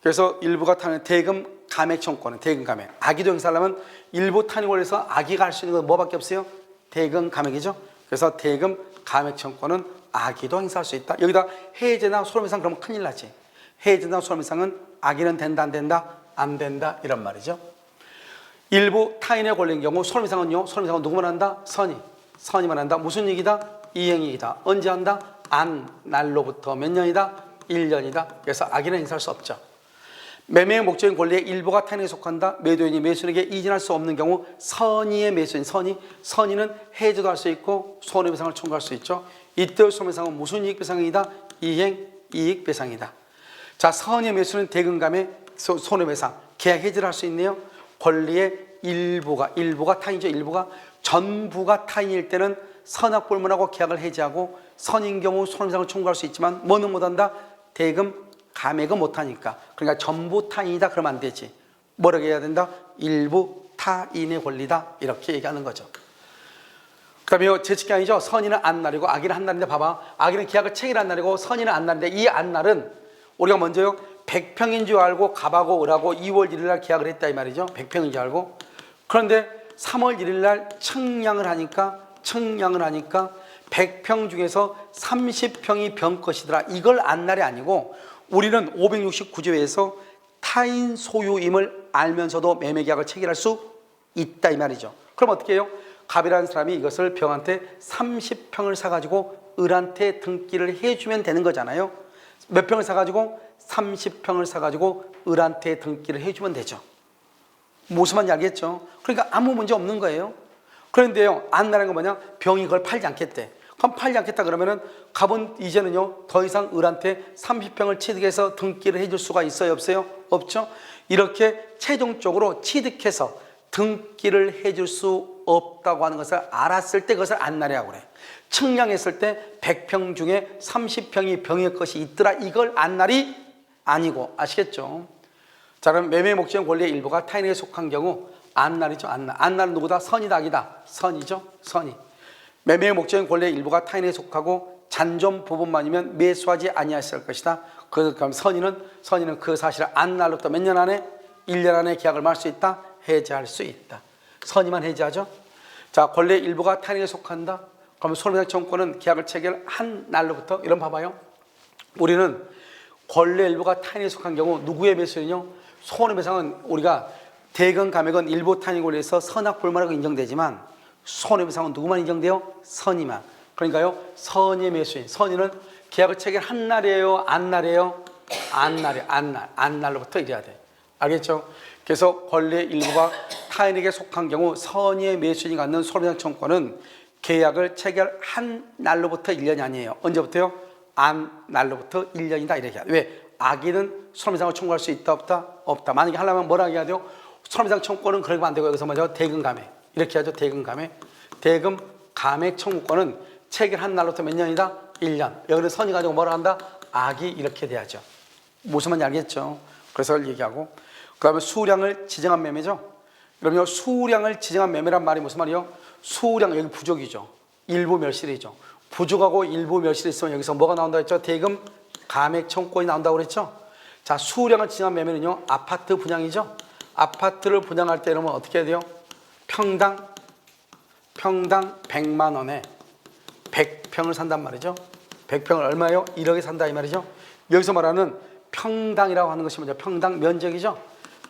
그래서 일부가 타인 대금 감액 청구권은 대금 감액. 악의도 행사하려면 일부 타인의 권리에서 악의가 할 수 있는 건 뭐밖에 없어요? 대금 감액이죠. 그래서 대금 감액 청구권은 악의도 행사할 수 있다. 여기다 해제나 손해배상 그러면 큰일 나지. 해제나 손해배상은 악의는 된다 안 된다? 안 된다 이런 말이죠. 일부 타인의 권리인 경우 손해배상은 누구만 한다? 선이만 한다. 무슨 얘기다? 이행이익이다. 언제 한다? 안 날로부터 몇 년이다? 1년이다. 그래서 악의는 행사할 수 없죠. 매매의 목적인 권리의 일부가 타인에게 속한다. 매도인이 매수인에게 이전할 수 없는 경우 선의의 매수인, 선의는 해제도 할 수 있고 손해배상을 청구할 수 있죠. 이때 손해배상은 무슨 이익배상이다? 이행 이익배상이다. 자, 선의의 매수는 대금 감액, 손해배상, 계약 해제를 할 수 있네요. 권리의 일부가 타인이죠. 일부가 전부가 타인일 때는 선악 불문하고 계약을 해제하고 선인 경우 손해배상을 청구할 수 있지만 뭐는 못한다? 대금 감액은 못하니까. 그러니까 전부 타인이다 그러면 안 되지. 뭐라고 해야 된다? 일부 타인의 권리다 이렇게 얘기하는 거죠. 그 다음에 재측계약이죠. 선인은 안 날이고 악의는 한 날인데 봐봐. 악의는 계약을 체결한 날이고 선인은 안 날인데 이 안 날은 우리가 먼저요 100평인 줄 알고 갑하고 을하고 2월 1일 날 계약을 했다 이 말이죠. 100평인 줄 알고. 그런데 3월 1일 날 청량을 하니까 100평 중에서 30평이 병 것이더라. 이걸 안 날이 아니고 우리는 569조에서 타인 소유임을 알면서도 매매계약을 체결할 수 있다 이 말이죠. 그럼 어떻게 해요? 갑이라는 사람이 이것을 병한테 30평을 사가지고 을한테 등기를 해주면 되는 거잖아요. 몇 평을 사가지고? 30평을 사가지고 을한테 등기를 해주면 되죠. 무슨 말인지 알겠죠? 그러니까 아무 문제 없는 거예요. 그런데요 안 나라는 건 뭐냐? 병이 그걸 팔지 않겠대. 그럼 팔지 않겠다 그러면은 갑은 이제는요 더 이상 을한테 30평을 취득해서 등기를 해줄 수가 있어요 없어요? 없죠. 이렇게 최종적으로 취득해서 등기를 해줄 수 없다고 하는 것을 알았을 때 그것을 안날이라고 그래. 측량했을 때 100평 중에 30평이 병의 것이 있더라. 이걸 안날이 아니고. 아시겠죠? 자, 그럼 매매 목적인 권리의 일부가 타인에게 속한 경우 안날이죠. 안날. 안날은 누구다? 선이다, 악이다? 선이죠. 선이. 매매의 목적인 권리의 일부가 타인에게 속하고 잔존 부분만이면 매수하지 아니하였을 것이다. 그럼 선인은 그 사실을 안날로부터 몇 년 안에? 1년 안에 계약을 말 수 있다. 해지할 수 있다. 선이만 해지하죠. 자, 권리의 일부가 타인에게 속한다. 그러면 손해배상 청구권은 계약을 체결한 날로부터, 이런 봐봐요. 우리는 권리의 일부가 타인에게 속한 경우 누구의 매수인요? 손해배상은 우리가 대금 감액은 일부 타인의 권리에서 선악불만하고 인정되지만 손해배상은 누구만 인정돼요? 선이만. 그러니까요, 선의 매수인. 선의는 계약을 체결한 날이에요? 안 날이에요? 안 날이에요. 안 날로부터 이래야 돼. 알겠죠? 그래서 권리의 일부가 타인에게 속한 경우 선의의 매수인이 갖는 손해배상 청구권은 계약을 체결한 날로부터 1년이 아니에요. 언제부터요? 안 날로부터 1년이다. 이렇게 해야 돼. 왜? 악인은 손해배상을 청구할 수 있다, 없다? 없다. 만약에 하려면 뭐라고 해야 돼요? 손해배상 청구권은 그러면 안 되고 여기서 먼저 대금 감액. 이렇게 하죠. 대금 감액. 대금 감액 청구권은 체결한 날로부터 몇 년이다? 1년. 여기는 선이 가지고 뭐라 한다? 악이 이렇게 돼야죠. 무슨 말인지 알겠죠? 그래서 그걸 얘기하고. 그 다음에 수량을 지정한 매매죠. 그럼요, 수량을 지정한 매매란 말이 무슨 말이요? 수량, 여기 부족이죠. 일부 멸실이죠. 부족하고 일부 멸실이 있으면 여기서 뭐가 나온다고 했죠? 대금 감액 청구권이 나온다고 그랬죠? 자, 수량을 지정한 매매는요, 아파트 분양이죠. 아파트를 분양할 때 이러면 어떻게 해야 돼요? 평당 100만 원에 100평을 산단 말이죠. 100평을 얼마예요? 1억에 산다 이 말이죠. 여기서 말하는 평당이라고 하는 것이 뭐죠? 평당 면적이죠.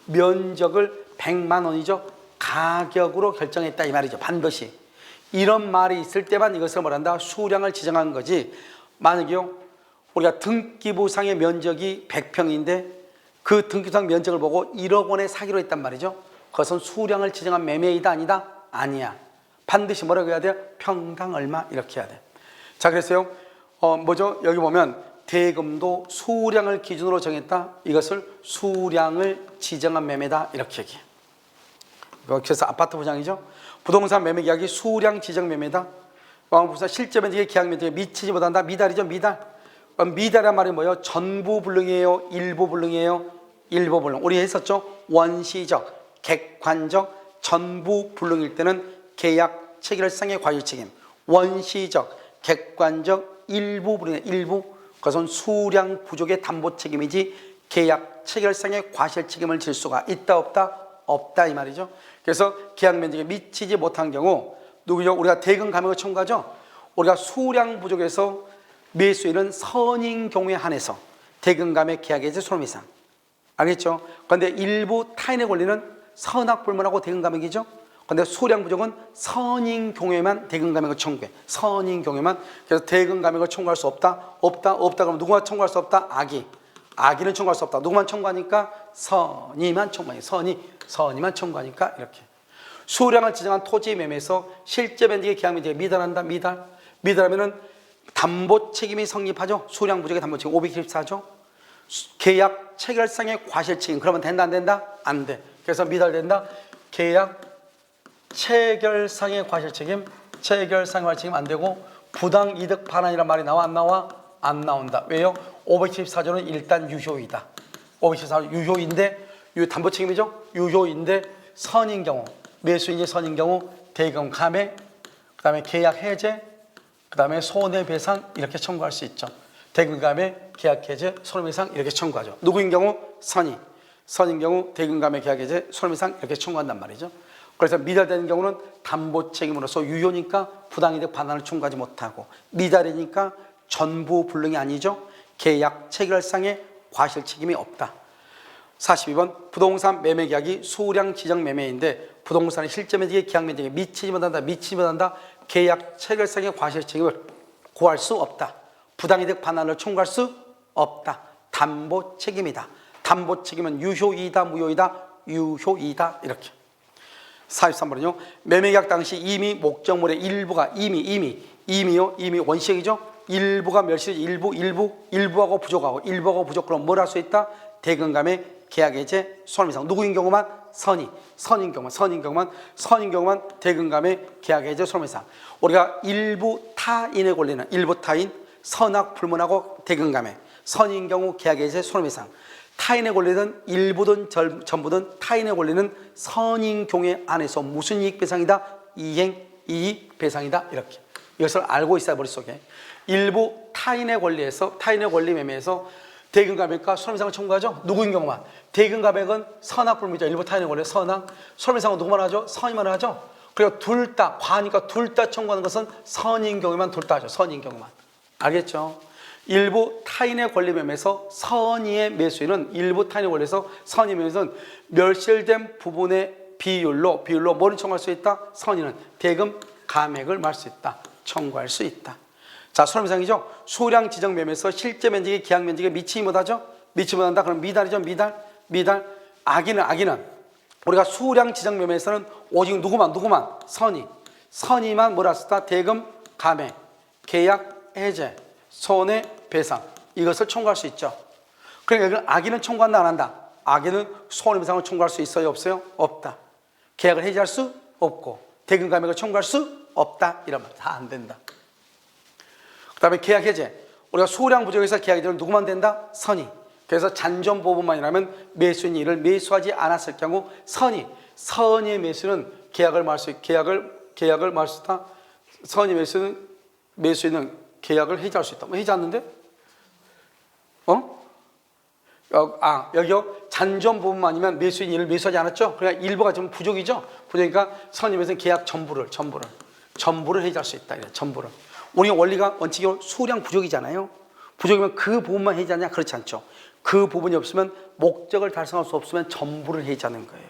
면적을 100만 원이죠. 가격으로 결정했다 이 말이죠. 반드시. 이런 말이 있을 때만 이것을 뭐란다? 수량을 지정한 거지. 만약에요, 우리가 등기부상의 면적이 100평인데 그 등기부상 면적을 보고 1억 원에 사기로 했단 말이죠. 그것은 수량을 지정한 매매이다, 아니다? 아니야. 반드시 뭐라고 해야 돼요? 평당 얼마 이렇게 해야 돼. 자, 그래서요, 뭐죠? 여기 보면 대금도 수량을 기준으로 정했다. 이것을 수량을 지정한 매매다 이렇게 얘기해. 그래서 아파트 분양이죠. 부동산 매매 계약이 수량 지정 매매다. 부동산 실제 면적의 계약 면적에 미치지 못한다. 미달이죠. 미달. 미달이란 말이 뭐예요? 전부 불능이에요? 일부 불능이에요? 일부 불능. 우리 했었죠. 원시적, 객관적, 전부 불능일 때는 계약 체결상의 과실 책임. 원시적, 객관적, 일부 불능. 일부. 그것은 수량 부족의 담보 책임이지 계약 체결상의 과실 책임을 질 수가 있다, 없다? 없다 이 말이죠. 그래서 계약 면적에 미치지 못한 경우 누구죠? 우리가 대금 감액을 청구하죠. 우리가 수량 부족에서 매수인은 선인 경우에 한해서 대금 감액 계약의 손해배상. 알겠죠? 그런데 일부 타인의 권리는 선악불문하고 대금 감액이죠. 그런데 수량 부족은 선인 경우에만 대금 감액을 청구해. 선인 경우에만. 그래서 대금 감액을 청구할 수 없다. 없다. 그럼 누구만 청구할 수 없다? 악이. 악의는 청구할 수 없다. 누구만 청구하니까? 선이만 청구하니까. 선이만 청구하니까 이렇게. 수량을 지정한 토지 매매에서 실제 면적의 계약 면적에 미달한다. 미달하면은 담보 책임이 성립하죠. 수량 부족의 담보 책임 524죠. 계약 체결상의 과실 책임. 그러면 된다, 안 된다? 안 돼. 그래서 미달된다. 계약 체결상의 과실 책임. 체결상의 과실 책임 안 되고 부당 이득 반환이란 말이 나와, 안 나와? 안 나온다. 왜요? 574조는 일단 유효이다. 574조 유효인데, 담보 책임이죠? 유효인데 선인 경우, 매수인이 선인 경우 대금 감액, 그 다음에 계약 해제, 그 다음에 손해배상 이렇게 청구할 수 있죠. 대금 감액, 계약 해제, 손해배상 이렇게 청구하죠. 누구인 경우? 선인 경우 대금 감액, 계약 해제, 손해배상 이렇게 청구한단 말이죠. 그래서 미달되는 경우는 담보 책임으로서 유효니까 부당이득 반환을 청구하지 못하고, 미달이니까 전부 불능이 아니죠. 계약 체결상의 과실 책임이 없다. 42번 부동산 매매 계약이 수량 지정 매매인데 부동산의 실제 면적의 계약 면적에 미치지 못한다. 계약 체결상의 과실 책임을 고할 수 없다. 부당이득 반환을 청구할 수 없다. 담보 책임이다. 담보 책임은 유효이다, 무효이다? 유효이다. 이렇게. 43번은요. 매매 계약 당시 이미 목적물의 일부가 이미 원시적이죠. 일부가 멸실이지. 일부하고 부족하고 일부하고 부족. 그럼 뭘 할 수 있다? 대금 감액, 계약 해제, 손해배상. 누구인 경우만? 선인 경우만 대금 감액, 계약 해제, 손해배상. 우리가 일부 타인의 권리는 일부 타인 선악 불문하고 대금 감액, 선인 경우 계약 해제, 손해배상. 타인의 권리든 일부든 전부든 타인의 권리는 선인경외 안에서 무슨 이익 배상이다? 이행 이익 배상이다. 이렇게 이것을 알고 있어야 머릿속에. 일부 타인의 권리에서 타인의 권리 매매에서 대금감액과 손해배상을 청구하죠. 누구인 경우만. 대금감액은 선악불문이죠. 일부 타인의 권리에 선악. 손해배상은 누구만 하죠? 선의만 하죠. 그리고 둘 다 과하니까 둘 다 청구하는 것은 선인 경우만 둘 다 하죠. 선인 경우만. 알겠죠? 일부 타인의 권리 매매에서 선의의 매수인은 일부 타인의 권리에서 선의 매수는 멸실된 부분의 비율로 뭐를 청구할 수 있다? 선의는 대금 감액을 말할 수 있다. 청구할 수 있다. 자, 손해배상이죠. 수량 지정 매매에서 실제 면적이 계약 면적에 미치지 못하죠. 미치지 못한다. 그럼 미달이죠. 미달. 악의는 우리가 수량 지정 매매에서는 오직 누구만 선의만 뭐라 했다? 대금 감액, 계약 해제, 손해배상 이것을 청구할 수 있죠. 그러니까 악의는 청구한다 안 한다? 악의는 손해배상을 청구할 수 있어요? 없어요? 없다. 계약을 해지할 수 없고 대금 감액을 청구할 수 없다. 이러면 다 안 된다. 그 다음에 계약 해제. 우리가 수량 부족에서 계약 해제는 누구만 된다? 선의. 그래서 잔존 보분만이라면 매수인 이를 매수하지 않았을 경우 선의의 매수는 계약을 말할 수 있다. 선의 매수인은 계약을 해지할 수 있다. 뭐 해지하는데? 여기요. 잔존 부분만이면 매수인 이를 매수하지 않았죠? 그러니까 일부가 좀 부족이죠? 부족이니까 선의 매수는 계약 전부를 해지할 수 있다. 전부를. 우리 원리가 원칙적으로 수량 부족이잖아요. 부족이면 그 부분만 해지하냐? 그렇지 않죠. 그 부분이 없으면 목적을 달성할 수 없으면 전부를 해지하는 거예요.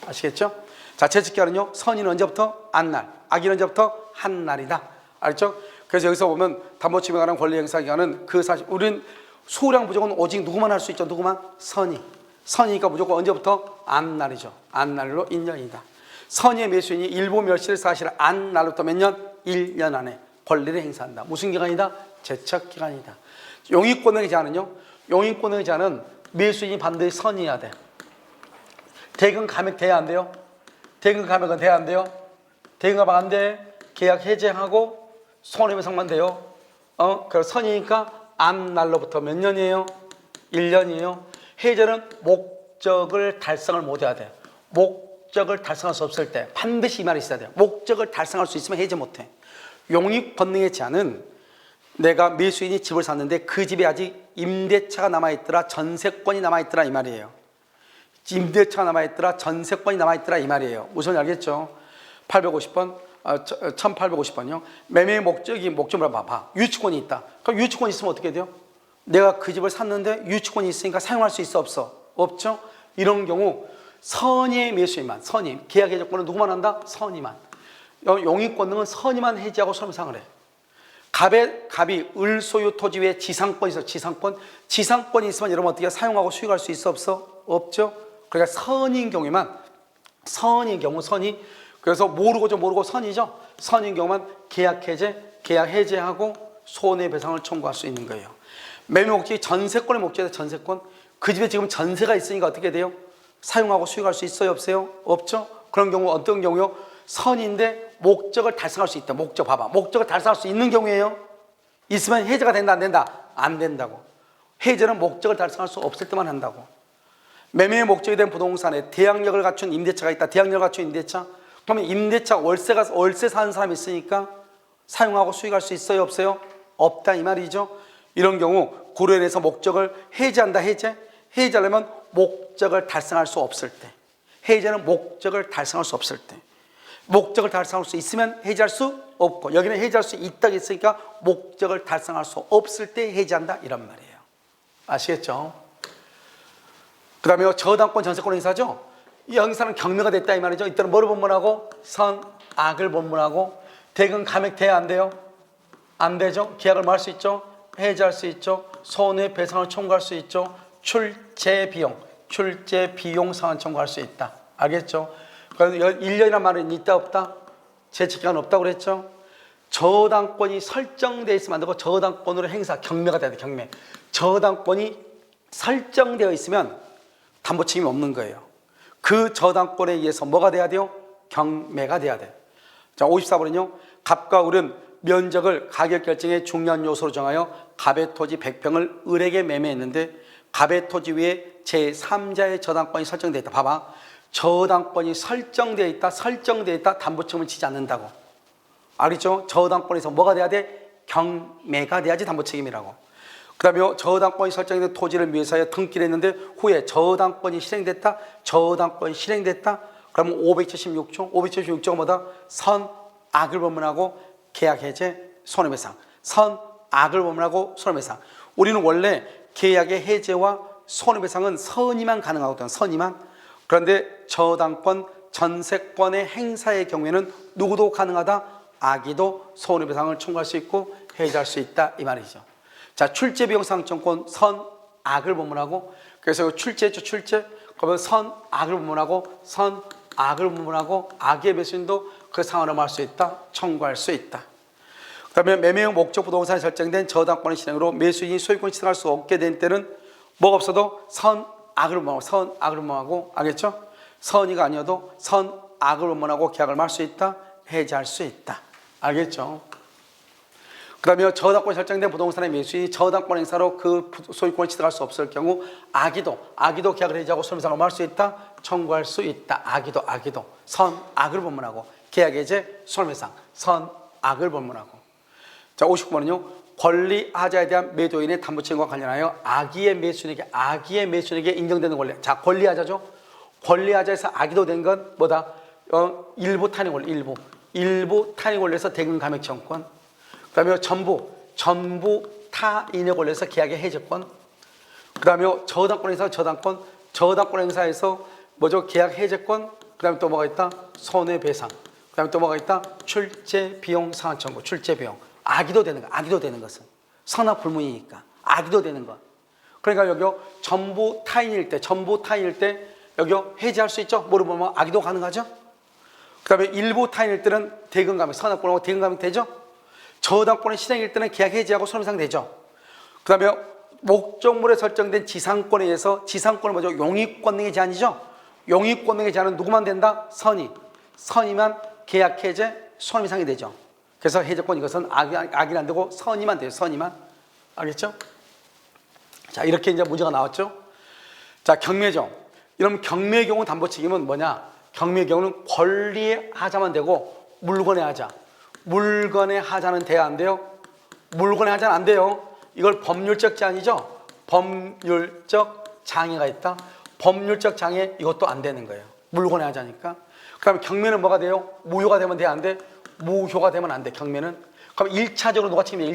아시겠죠? 자, 재직기한은요. 선의는 언제부터? 안날. 악의는 언제부터? 한날이다. 알죠? 그래서 여기서 보면 담보침해 관한 권리 행사 기간은 그 사실 우리는 수량 부족은 오직 누구만 할 수 있죠. 누구만? 선의니까 무조건 언제부터? 안날이죠. 안날로 1년이다. 선의의 매수인이 일부 멸실 사실을 안날로부터 몇 년? 1년 안에 권리를 행사한다. 무슨 기간이다? 제척기간이다. 용익권의 제한은요. 용익권의 제한은 매수인이 반드시 선의해야 돼. 대금 감액 돼야 안 돼요? 대금 감액은 돼야 안 돼요? 대금 감액 안 돼. 계약 해제하고 손해배상만 돼요. 그래서 선의니까 안날로부터 몇 년이에요? 1년이에요. 해제는 목적을 달성을 못 해야 돼. 목적을 달성할 수 없을 때 반드시 이 말이 있어야 돼요. 목적을 달성할 수 있으면 해제 못 해. 용익 권능의 제한은 내가 매수인이 집을 샀는데 그 집에 아직 임대차가 남아있더라, 전세권이 남아있더라 이 말이에요. 임대차가 남아있더라, 전세권이 남아있더라 이 말이에요. 우선 알겠죠? 850번, 1850번요. 매매의 목적으로 봐봐. 유치권이 있다. 그럼 유치권이 있으면 어떻게 돼요? 내가 그 집을 샀는데 유치권이 있으니까 사용할 수 있어? 없어? 없죠? 이런 경우 선의의 매수인만, 계약 해제권은 누구만 한다? 선의만. 용익권능은 선의만 해지하고 손해배상을 해. 갑이 을소유 토지 외에 지상권이 있어. 지상권이 있으면 여러분 어떻게 사용하고 수익할 수 있어? 없어? 없죠? 그러니까 선인 경우에만 그래서 모르고 선이죠. 선인 경우만 계약 해제하고 손해배상을 청구할 수 있는 거예요. 매매 목적이 전세권의 목적이다. 전세권. 그 집에 지금 전세가 있으니까 어떻게 돼요? 사용하고 수익할 수 있어요? 없어요? 없죠? 그런 경우 어떤 경우요? 선인데 목적을 달성할 수 있다. 목적 봐봐. 목적을 달성할 수 있는 경우에요. 있으면 해제가 된다 안 된다? 안 된다고. 해제는 목적을 달성할 수 없을 때만 한다고. 매매의 목적이 된 부동산에 대항력을 갖춘 임대차가 있다. 대항력을 갖춘 임대차. 그러면 임대차 월세 사는 사람이 있으니까 사용하고 수익할 수 있어요? 없어요? 없다 이 말이죠. 이런 경우 고려인에서 목적을 해제한다. 해제하려면 목적을 달성할 수 없을 때. 해제는 목적을 달성할 수 없을 때. 목적을 달성할 수 있으면 해제할 수 없고 여기는 해제할 수 있다고 했으니까 목적을 달성할 수 없을 때 해제한다 이런 말이에요. 아시겠죠? 그 다음에 저당권 전세권 행사죠. 이 행사는 경매가 됐다 이 말이죠. 이때는 뭐를 본문하고? 악을 본문하고 대금 감액 돼야 안 돼요? 안 되죠. 계약을 말 수 있죠. 해제할 수 있죠. 손해배상을 청구할 수 있죠. 출제비용 상환 청구할 수 있다. 알겠죠? 그래서 1년이란 말은 있다 없다? 제척기간 없다고 그랬죠? 저당권이 설정되어 있으면 안 되고 저당권으로 경매가 돼야 돼. 경매. 저당권이 설정되어 있으면 담보 책임이 없는 거예요. 그 저당권에 의해서 뭐가 돼야 돼요? 경매가 돼야 돼. 자, 54번은요. 갑과 을은 면적을 가격 결정의 중요한 요소로 정하여 갑의 토지 100평을 을에게 매매했는데 갑의 토지 위에 제3자의 저당권이 설정되어 있다. 봐봐. 저당권이 설정되어 있다. 담보책임을 지지 않는다고. 알겠죠? 저당권에서 뭐가 돼야 돼? 경매가 돼야지 담보책임이라고. 그 다음에 저당권이 설정된 토지를 위해서 등기를 했는데 후에 저당권이 실행됐다. 그러면 576조가 뭐다? 선악을 범문하고 계약해제 손해배상. 선악을 범문하고 손해배상. 우리는 원래 계약의 해제와 손해배상은 선의만 가능하거든. 선의만. 그런데 저당권, 전세권의 행사의 경우에는 누구도 가능하다. 악의도 손해배상을 청구할 수 있고 해제할 수 있다 이 말이죠. 자, 출제비용상정권 선악을 범문하고, 그래서 출제죠. 그러면 선악을 범문하고 악의 매수인도 그 상환을 할 수 있다. 청구할 수 있다. 그 다음에 매매용 목적 부동산에 설정된 저당권의 실행으로 매수인이 소유권을 취득할 수 없게 된 때는 뭐가 없어도 선악을 범하고 알겠죠? 선의가 아니어도 선악을 범하고 계약을 할 수 있다. 해제할 수 있다. 알겠죠? 그 다음에 저당권이 설정된 부동산의 매수인이 저당권 행사로 그 소유권을 취득할 수 없을 경우 악의도 계약을 해지하고 손해배상을 할 수 있다. 청구할 수 있다. 악의도 선악을 범문하고 계약 해제 손해배상 선악을 범문하고. 자, 59번은요. 권리하자에 대한 매도인의 담보책임과 관련하여 악의의 매수인에게 인정되는 권리. 자, 권리하자죠. 권리하자에서 악의도 된 건 뭐다? 일부 탄핵 권리, 일부 탄핵 권리에서 대금 감액 청구권. 그 다음에 전부 타인의 권리에서 계약의 해제권. 그 다음에 저당권 행사에서 뭐죠? 계약 해제권. 그 다음에 또 뭐가 있다? 손해배상. 그 다음에 또 뭐가 있다? 출제비용 상환 청구. 출제비용. 악의도 되는 것은 선악 불문이니까 악의도 되는 것. 그러니까 여기 전부 타인일 때 여기 해제할 수 있죠. 뭐로 보면 악의도 가능하죠. 그 다음에 일부 타인일 때는 대금 감액, 선악불하고 대금 감액 되죠. 저당권의 실행일 때는 계약 해지하고 손해배상 되죠. 그 다음에 목적물에 설정된 지상권에 의해서 지상권은 뭐죠? 용익권 등의 제한이죠. 용익권 등의 제한은 누구만 된다? 선의만 계약 해제 손해배상이 되죠. 그래서 해제권 이것은 악이 안 되고 선의만 돼요. 선의만. 알겠죠? 자, 이렇게 이제 문제가 나왔죠. 자, 경매죠. 이러면 경매의 경우 담보 책임은 뭐냐? 경매의 경우는 권리의 하자만 되고 물건의 하자는 돼야 안 돼요? 물건의 하자는 안 돼요. 이걸 법률적 제한이죠. 법률적 장애가 있다. 법률적 장애 이것도 안 되는 거예요. 물건의 하자니까. 그 다음에 경매는 뭐가 돼요? 무효가 되면 돼? 안 돼? 무효가 되면 안 돼. 경매는. 그럼 1차적으로 누가 책임져?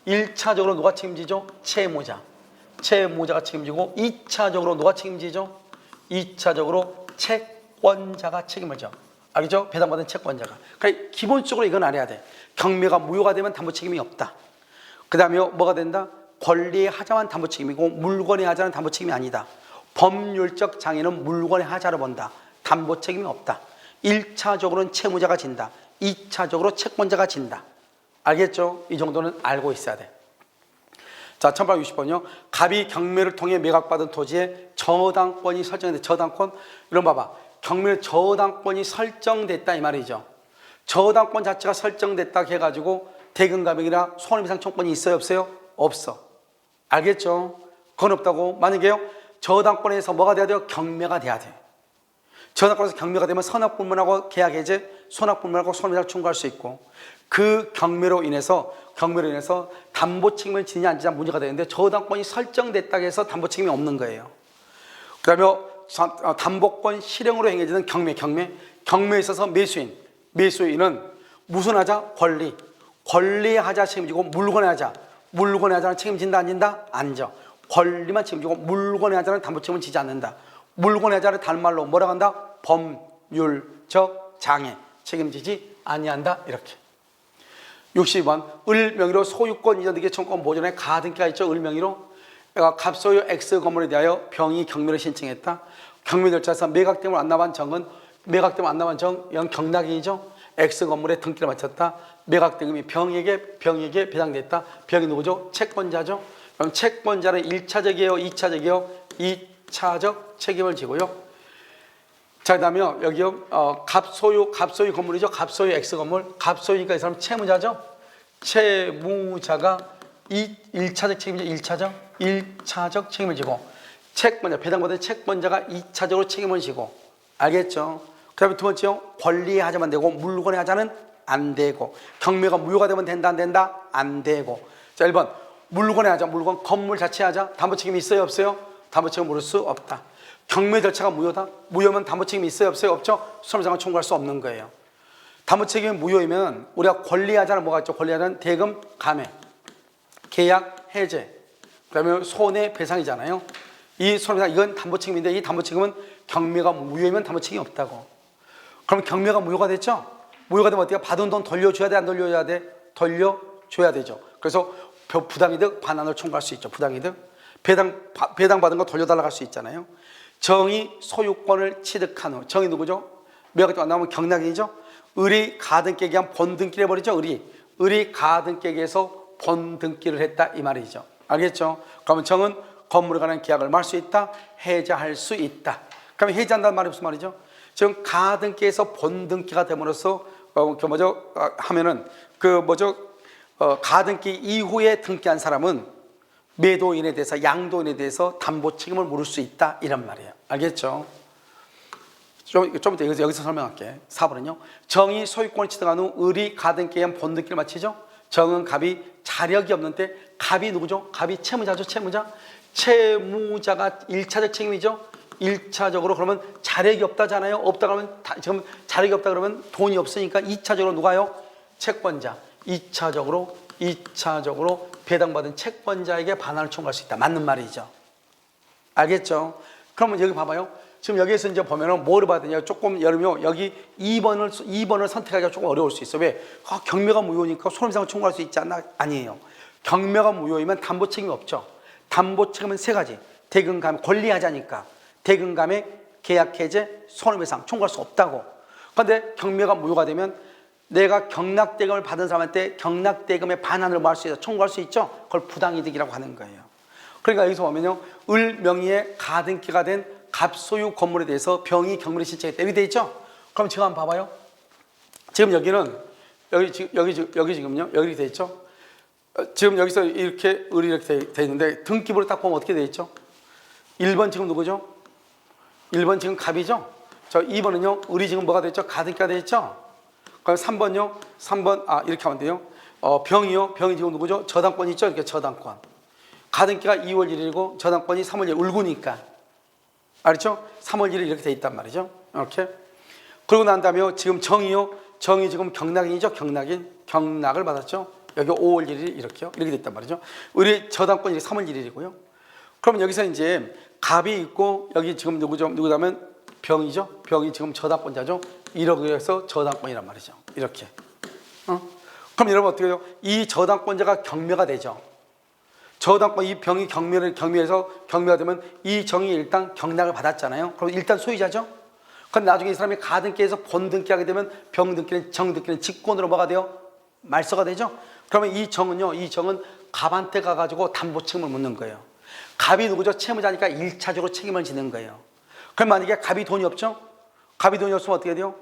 1차적으로 누가 책임지죠? 채무자가 책임지고 2차적으로 누가 책임지죠? 2차적으로 채권자가 책임을 져. 알겠죠? 배당받은 채권자가. 그러니까 기본적으로 이건 알아야 돼. 경매가 무효가 되면 담보 책임이 없다. 그 다음에 뭐가 된다? 권리의 하자만 담보 책임이고 물건의 하자는 담보 책임이 아니다. 법률적 장애는 물건의 하자로 본다. 담보 책임이 없다. 1차적으로는 채무자가 진다. 2차적으로 채권자가 진다. 알겠죠? 이 정도는 알고 있어야 돼. 자, 1860번요. 갑이 경매를 통해 매각받은 토지에 저당권이 설정돼. 저당권. 이런 봐봐. 경매 저당권이 설정됐다 이 말이죠. 저당권 자체가 설정됐다 해가지고 대금 감액이나 손해배상 청구권이 있어요? 없어요? 없어. 알겠죠? 그건 없다고. 만약에요. 저당권에서 뭐가 돼야 돼요? 경매가 돼야 돼. 저당권에서 경매가 되면 선악불문하고 계약해제, 손악불문하고 손해배상 청구할 수 있고 그 경매로 인해서 담보 책임을 지느냐 안 지느냐 문제가 되는데 저당권이 설정됐다고 해서 담보 책임이 없는 거예요. 그 다음에 담보권 실행으로 행해지는 경매에 있어서 매수인은 무슨 하자? 권리의 하자 책임지고 물건의 하자는 책임진다 안 진다? 안 져. 권리만 책임지고 물건의 하자는 담보 책임을 지지 않는다. 물건의 하자를 다른 말로 뭐라고 한다? 법률적 장애 책임지지 아니한다. 이렇게. 60번 을 명의로 소유권 이전 등의 청구권 보존에 가등기가 있죠. 을 명의로 갑소유 X 건물에 대하여 병이 경매를 신청했다. 경매 절차에서 매각됨을 안 나간 정은 이건 경락인이죠. X 건물에 등기를 마쳤다. 매각대금이 병에게 배당됐다. 병이 누구죠? 채권자죠. 그럼 채권자는 1차적이에요? 2차적이에요? 2차적 책임을 지고요. 자, 그 다음에 여기요. 갑소유 건물이죠. 갑소유 X 건물. 갑소유니까 이 사람 채무자죠. 채무자가 이 1차적 책임자, 1차적 책임을 지고 채권자, 배당받은 채권자가 2차적으로 책임을 지고 알겠죠? 그 다음에 두 번째요. 권리의 하자만 되고 물권의 하자는 안 되고 경매가 무효가 되면 된다 안 된다? 안 되고 자 1번 물권의 하자, 물권 건물 자체 하자 담보 책임이 있어요 없어요? 담보 책임 물을 수 없다. 경매 절차가 무효다? 무효면 담보 책임이 있어요 없어요? 없죠? 손해배상을 청구할 수 없는 거예요. 담보 책임이 무효이면 우리가 권리 하자는 뭐가 있죠? 권리 하자는 대금, 감액, 계약, 해제, 그 다음에 손해배상이잖아요. 이 손해배상 이건 담보 책임인데 이 담보 책임은 경매가 무효이면 담보 책임이 없다고. 그럼 경매가 무효가 됐죠? 무효가 되면 어떻게 받은 돈 돌려줘야 돼? 안 돌려줘야 돼? 돌려줘야 되죠. 그래서 부당이득 반환을 청구할 수 있죠. 부당이득 배당받은 거 돌려달라고 할 수 있잖아요. 정의 소유권을 취득한 후 정의 누구죠? 매각 안 나오면 경락인이죠. 을이 가등기에 의한 본등기를 해버리죠. 을이 가등기에서 본등기를 했다 이 말이죠. 알겠죠? 그러면 정은 건물에 관한 계약을 말 수 있다, 해제할 수 있다. 그러면 해제한다는 말이 무슨 말이죠? 지금 가등기에서 본등기가 됨으로써 하면은 가등기 이후에 등기한 사람은 매도인에 대해서 양도인에 대해서 담보 책임을 물을 수 있다 이런 말이에요. 알겠죠? 좀 이따 여기서 설명할게. 4번은요. 정의 소유권을 취득한 후 을이 가등기에 의한 본등기를 마치죠. 정은 갑이 자력이 없는데 갑이 누구죠? 갑이 채무자죠. 채무자가 1차적 책임이죠. 1차적으로 그러면 자력이 없다잖아요. 없다 그러면 지금 자력이 없다 그러면 돈이 없으니까 2차적으로 누가요? 채권자. 2차적으로 배당받은 채권자에게 반환을 청구할 수 있다. 맞는 말이죠. 알겠죠? 그러면 여기 봐봐요. 지금 여기에서 이제 보면은 뭐를 봐야 되냐. 조금 여러분요 여기 2번을 선택하기가 조금 어려울 수 있어. 왜? 경매가 무효니까 손해배상을 청구할 수 있지 않나? 아니에요. 경매가 무효이면 담보 책임이 없죠. 담보 책임은 세 가지. 대금 감액, 권리하자니까. 대금 감액, 계약 해제, 손해배상 청구할 수 없다고. 그런데 경매가 무효가 되면 내가 경락대금을 받은 사람한테 경락대금의 반환을 뭐 할 수 있어? 청구할 수 있죠? 그걸 부당이득이라고 하는 거예요. 그러니까 여기서 보면요. 을 명의의 가등기가 된 갑소유 건물에 대해서 병이 경매를 신청했다. 이렇게 돼 있죠? 그럼 지금 한번 봐봐요. 지금 여기는 여기 지금요. 여기 돼 있죠? 지금 여기서 이렇게 을이 이렇게 돼 있는데 등기부를 딱 보면 어떻게 돼 있죠? 1번 지금 누구죠? 1번 지금 갑이죠? 저 2번은요. 을이 지금 뭐가 됐죠? 가등기가 돼 있죠? 그럼 3번요. 3번 이렇게 하면 돼요. 병이요. 병이 지금 누구죠? 저당권 있죠? 이렇게 저당권. 가등기가 2월 1일이고 저당권이 3월 1일 울구니까. 알죠? 3월 1일 이렇게 돼 있단 말이죠. 이렇게. 그러고 난 다음에 지금 정이요. 정이 지금 경락인이죠. 경락을 받았죠. 여기 5월 1일 이렇게요. 이렇게 돼 있단 말이죠. 우리 저당권이 3월 1일이고요. 그러면 여기서 이제 갑이 있고 여기 지금 누구냐면 병이죠. 병이 지금 저당권자죠. 이렇게 해서 저당권이란 말이죠. 이렇게. 그럼 여러분 어떻게 해요? 이 저당권자가 경매가 되죠. 저당권 이 병이 경매해서 경매가 되면 이 정이 일단 경락을 받았잖아요. 그럼 일단 소유자죠. 그럼 나중에 이 사람이 가등기에서 본등기하게 되면 병등기는 정등기는 직권으로 뭐가 돼요? 말소가 되죠. 그러면 이 정은 갑한테 가가지고 담보 책임을 묻는 거예요. 갑이 누구죠? 채무자니까 1차적으로 책임을 지는 거예요. 그럼 만약에 갑이 돈이 없죠? 갑이 돈이 없으면 어떻게 돼요?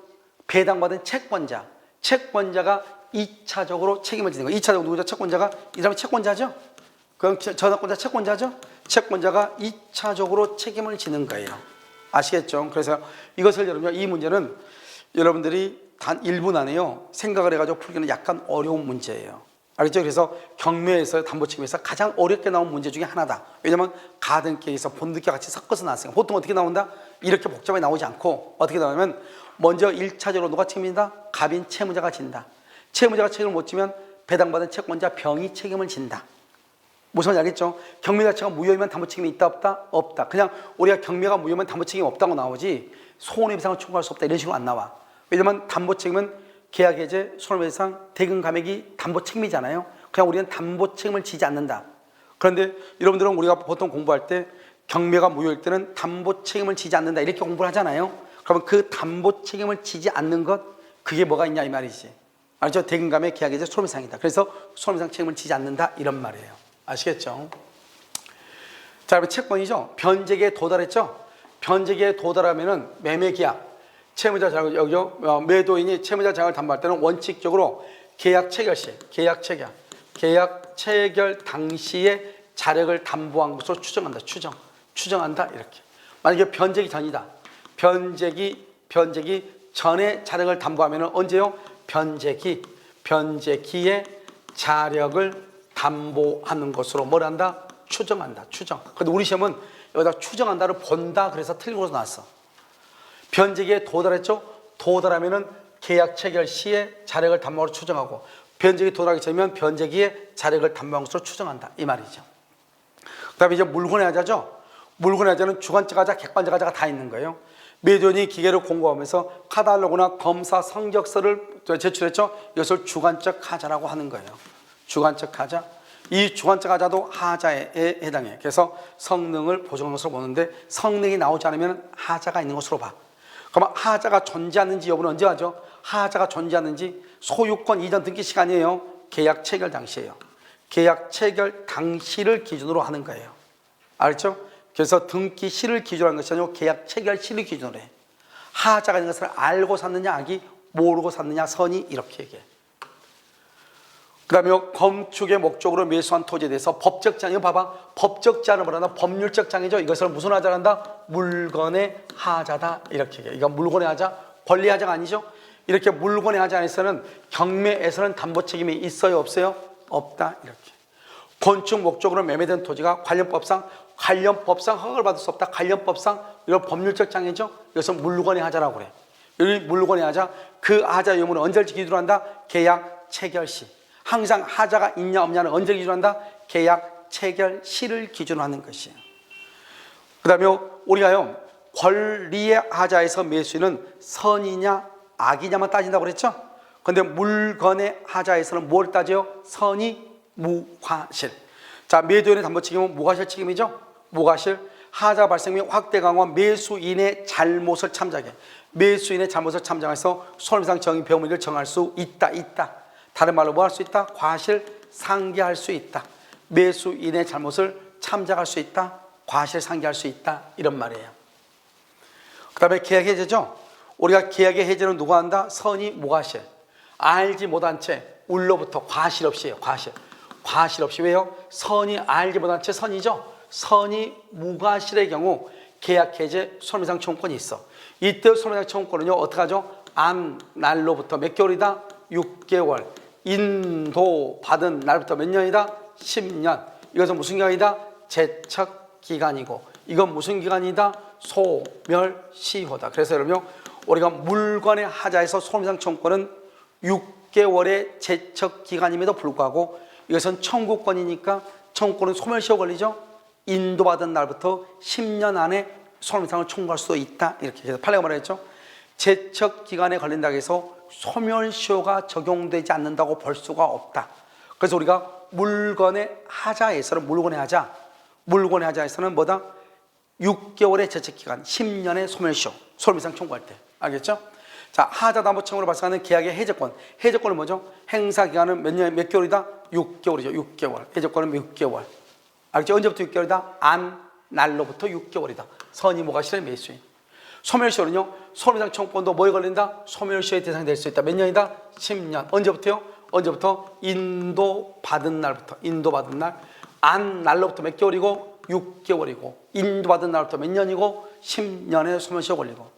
배당받은 채권자가 2차적으로 책임을 지는 거예요. 2차적으로 누구죠? 채권자가 이 사람이 채권자죠? 그럼 저당권자 채권자죠? 채권자가 2차적으로 책임을 지는 거예요. 아시겠죠? 그래서 이것을 여러분요, 이 문제는 여러분들이 단 1분 안에요 생각을 해가지고 풀기는 약간 어려운 문제예요. 알겠죠? 그래서 경매에서 담보책임에서 가장 어렵게 나온 문제 중에 하나다. 왜냐면 가등기에서 본등기와 같이 섞어서 나왔으니까. 보통 어떻게 나온다? 이렇게 복잡하게 나오지 않고 어떻게 나오냐면 먼저 1차적으로 누가 책임진다? 갑인 채무자가 진다. 채무자가 책임을 못 지면 배당받은 채권자 병이 책임을 진다. 무슨 말인지 알겠죠? 경매 자체가 무효이면 담보 책임이 있다 없다? 없다. 그냥 우리가 경매가 무효면 담보 책임이 없다고 나오지 손해배상을 청구할 수 없다 이런 식으로 안 나와. 왜냐면 담보 책임은 계약 해제, 손해배상, 대금 감액이 담보 책임이잖아요. 그냥 우리는 담보 책임을 지지 않는다. 그런데 여러분들은 우리가 보통 공부할 때 경매가 무효일 때는 담보 책임을 지지 않는다 이렇게 공부를 하잖아요. 그러면 그 담보 책임을 지지 않는 것 그게 뭐가 있냐 이 말이지. 알죠? 대금 감액, 계약 해제, 손해배상이다. 그래서 손해배상 책임을 지지 않는다 이런 말이에요. 아시겠죠? 자, 그러면 채권이죠. 변제기에 도달했죠. 변제기에 도달하면은 매매계약, 채무자 자격, 여기요. 매도인이 채무자 자격을 담보할 때는 원칙적으로 계약 체결 시, 계약 체결, 계약 체결 당시에 자력을 담보한 것으로 추정한다. 추정한다 이렇게. 만약에 변제기 전이다. 변제기 전에 자력을 담보하면 언제요? 변제기에 자력을 담보하는 것으로 뭘 한다? 추정한다. 근데 우리 시험은 여기다 추정한다를 본다 그래서 틀린 것으로 나왔어. 변제기에 도달했죠? 도달하면은 계약 체결 시에 자력을 담보로 추정하고, 변제기 도달하기 전이면 변제기에 자력을 담보한 것으로 추정한다 이 말이죠. 그 다음에 이제 물권의 하자죠. 물권의 하자는 주관적 하자, 객관적 하자가 다 있는 거예요. 매도인이 기계를 공고하면서 카탈로그나 검사 성적서를 제출했죠. 이것을 주관적 하자라고 하는 거예요. 주관적 하자. 이 주관적 하자도 하자에 해당해. 그래서 성능을 보정한 것으로 보는데, 성능이 나오지 않으면 하자가 있는 것으로 봐. 그러면 하자가 존재하는지 여부는 언제 하죠? 하자가 존재하는지 소유권 이전 등기 시간이에요. 계약 체결 당시예요. 계약 체결 당시를 기준으로 하는 거예요. 알죠? 그래서 등기 시를 기준으로 하는 것이 아니고 계약 체결 시를 기준으로 해. 하자가 있는 것을 알고 샀느냐, 악이 모르고 샀느냐, 선이 이렇게 얘기해. 그 다음에 건축의 목적으로 매수한 토지에 대해서 법적 장애, 봐봐. 법적 장을 말하나 법률적 장애죠. 이것을 무슨 하자를 한다? 물건의 하자다 이렇게 얘기해. 이건 물건의 하자, 권리 하자가 아니죠. 이렇게 물건의 하자 안에서는 경매에서는 담보 책임이 있어요, 없어요? 없다 이렇게. 건축 목적으로 매매된 토지가 관련법상 허가를 받을 수 없다. 관련법상 이건 법률적 장애죠. 이것은 물건의 하자라고 그래. 여기 물건의 하자, 그 하자 의무는 언제를 기준으로 한다? 계약 체결 시. 항상 하자가 있냐 없냐는 언제 기준으로 한다? 계약 체결 시를 기준으로 하는 것이에요. 그 다음에 우리가요, 권리의 하자에서 매수인은 선이냐 악이냐만 따진다고 그랬죠. 그런데 물건의 하자에서는 뭘 따져요? 선이 무과실. 자, 매도인의 담보 책임은 무과실 책임이죠. 무과실. 하자 발생 및 확대 강화 매수인의 잘못을 참작해. 매수인의 잘못을 참작해서 손해배상 정의 배우문을 정할 수 있다. 다른 말로 뭐 할 수 있다? 과실 상기할 수 있다. 매수인의 잘못을 참작할 수 있다. 과실 상기할 수 있다. 이런 말이에요. 그 다음에 계약 해제죠. 우리가 계약의 해제는 누가 한다? 선이 무과실. 알지 못한 채 울로부터 과실 없이 해요. 과실 없이. 왜요? 선이 알지 못한 채 선이죠. 선이 무과실의 경우 계약 해제 손해배상 청구권이 있어. 이때 손해배상 청구권은요, 어떻게 하죠? 안 날로부터 몇 개월이다? 6개월. 인도 받은 날부터 몇 년이다? 10년. 이것은 무슨 기간이다? 제척 기간이고, 이건 무슨 기간이다? 소멸시효다. 그래서 여러분, 우리가 물건의 하자에서 손해배상 청구권은 6개월의 제척 기간임에도 불구하고 이것은 청구권이니까 청구권은 소멸시효 걸리죠. 인도받은 날부터 10년 안에 손해배상을 청구할 수 있다. 이렇게 해서 판례가 말했죠. 제척 기간에 걸린다고 해서 소멸시효가 적용되지 않는다고 볼 수가 없다. 그래서 우리가 물건의 하자에서는 물건의 하자에서는 뭐다? 6개월의 제척 기간, 10년의 소멸시효, 손해배상 청구할 때. 알겠죠? 자, 하자 담보 청구로 발생하는 계약의 해제권. 해제권은 뭐죠? 행사 기간은 몇 개월이다? 6개월이죠. 6개월. 해제권은 6개월. 알겠죠? 언제부터 6개월이다? 안 날로부터 6개월이다. 선이 무과실의 매수인. 소멸시효는요, 손해배상 청구권도 뭐에 걸린다? 소멸시효의 대상이 될 수 있다. 몇 년이다? 10년. 언제부터요? 인도받은 날부터. 인도받은 날. 안 날로부터 몇 개월이고? 6개월이고. 인도받은 날부터 몇 년이고? 10년의 소멸시효 걸리고.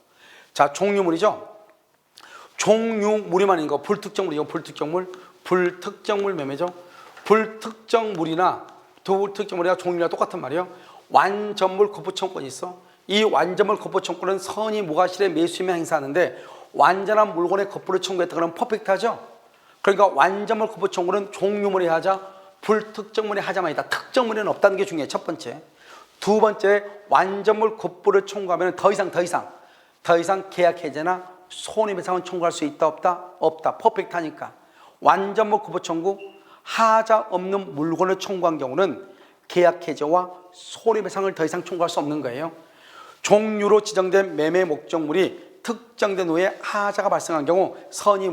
자, 종류물이죠. 종류물이만 있는 거, 불특정물이고, 불특정물 매매죠. 불특정물이나 종류랑 똑같은 말이에요. 완전물 거부 청구권이 있어. 이 완전물 거부 청구권은 선이 무과실의 매수인이 행사하는데, 완전한 물건의 거부를 청구했다 그러면 퍼펙트하죠. 그러니까 완전물 거부 청구는 종류물의 하자, 불특정물의 하자만 있다. 특정물에는 없다는 게 중요해. 첫 번째. 두 번째, 완전물 거부를 청구하면 더 이상 계약 해제나 손해배상은 청구할 수 있다 없다. 퍼펙트하니까. 완전물 거부 청구, 하자 없는 물건을 청구한 경우는 계약 해제와 손해배상을 더 이상 청구할 수 없는 거예요. 종류로 지정된 매매 목적물이 특정된 후에 하자가 발생한 경우 선이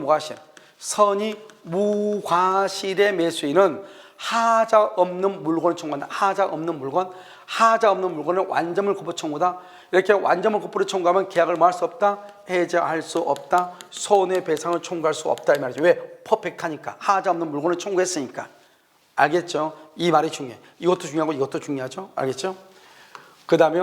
무과실의 매수인은 하자 없는 물건을 청구한다. 하자 없는 물건을 완전물 거부 청구다. 이렇게 완전물 거부를 청구하면 계약을 뭐 할 수 없다? 해제할 수 없다. 손해배상을 청구할 수 없다 이 말이죠. 왜? 퍼펙트하니까. 하자 없는 물건을 청구했으니까. 알겠죠? 이 말이 중요해. 이것도 중요하고 이것도 중요하죠? 알겠죠? 그 다음에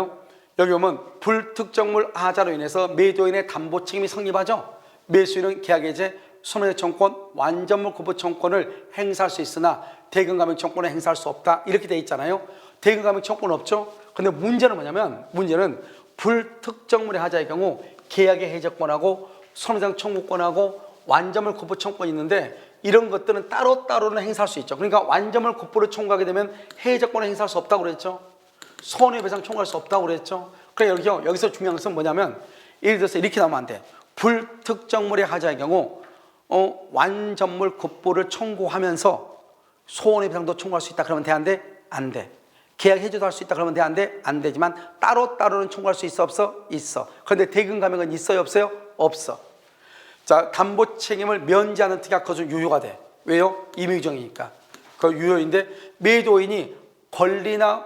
여기 보면 불특정물 하자로 인해서 매도인의 담보 책임이 성립하죠. 매수인은 계약 해제, 손해배상 청구권, 완전물 구부 청구권을 행사할 수 있으나 대금감액 청구권을 행사할 수 없다. 이렇게 돼 있잖아요. 대금감액 청구권 없죠. 근데 문제는 뭐냐면 문제는 불특정물의 하자의 경우 계약의 해제권하고 손해배상 청구권하고 완전물 구부 청구권이 있는데 이런 것들은 따로따로는 행사할 수 있죠. 그러니까 완전물 구부를 청구하게 되면 해제권을 행사할 수 없다고 그랬죠. 손해배상 청구할 수 없다고 그랬죠. 그래 여기서 중요한 것은 뭐냐면 예를 들어서 이렇게 나오면 안 돼. 불특정물의 하자의 경우 완전물 급부를 청구하면서 손해배상도 청구할 수 있다 그러면 돼? 안 돼? 안 돼. 계약 해제도 할 수 있다 그러면 돼? 안 돼? 안 되지만 따로따로는 청구할 수 있어? 없어? 있어. 그런데 대금 감액은 있어요? 없어요? 없어. 자, 담보 책임을 면제하는 특약 것은 유효가 돼. 왜요? 임의정이니까. 그 유효인데 매도인이 권리나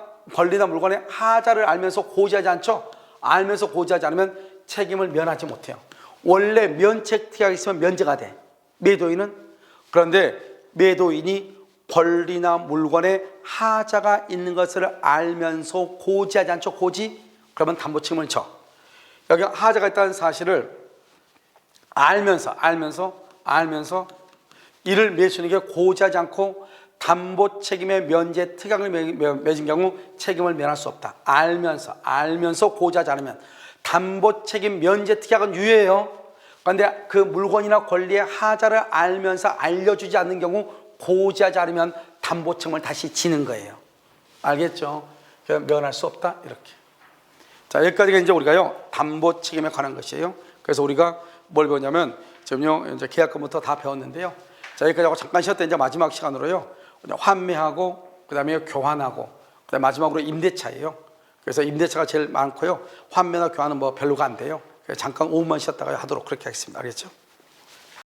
물건의 하자를 알면서 고지하지 않죠? 알면서 고지하지 않으면 책임을 면하지 못해요. 원래 면책 특약이 있으면 면제가 돼. 매도인은. 그런데 매도인이 권리나 물건에 하자가 있는 것을 알면서 고지하지 않죠? 고지? 그러면 담보 책임을 져. 여기 하자가 있다는 사실을 알면서 이를 매수인에게 고지하지 않고 담보 책임의 면제 특약을 맺은 경우 책임을 면할 수 없다. 알면서 고지하지 않으면 담보 책임 면제 특약은 유효해요. 그런데 그 물건이나 권리의 하자를 알면서 알려주지 않는 경우 고지하지 않으면 담보 책임을 다시 지는 거예요. 알겠죠? 면할 수 없다. 이렇게. 자, 여기까지가 이제 우리가요 담보 책임에 관한 것이에요. 그래서 우리가 뭘 배웠냐면 지금요 이제 계약금부터 다 배웠는데요. 자, 여기까지 하고 잠깐 쉬었다 이제 마지막 시간으로요. 환매하고 그다음에 교환하고 그다음에 마지막으로 임대차예요. 그래서 임대차가 제일 많고요. 환매나 교환은 뭐 별로가 안 돼요. 그래서 잠깐 5분만 쉬었다가 하도록 그렇게 하겠습니다. 알겠죠?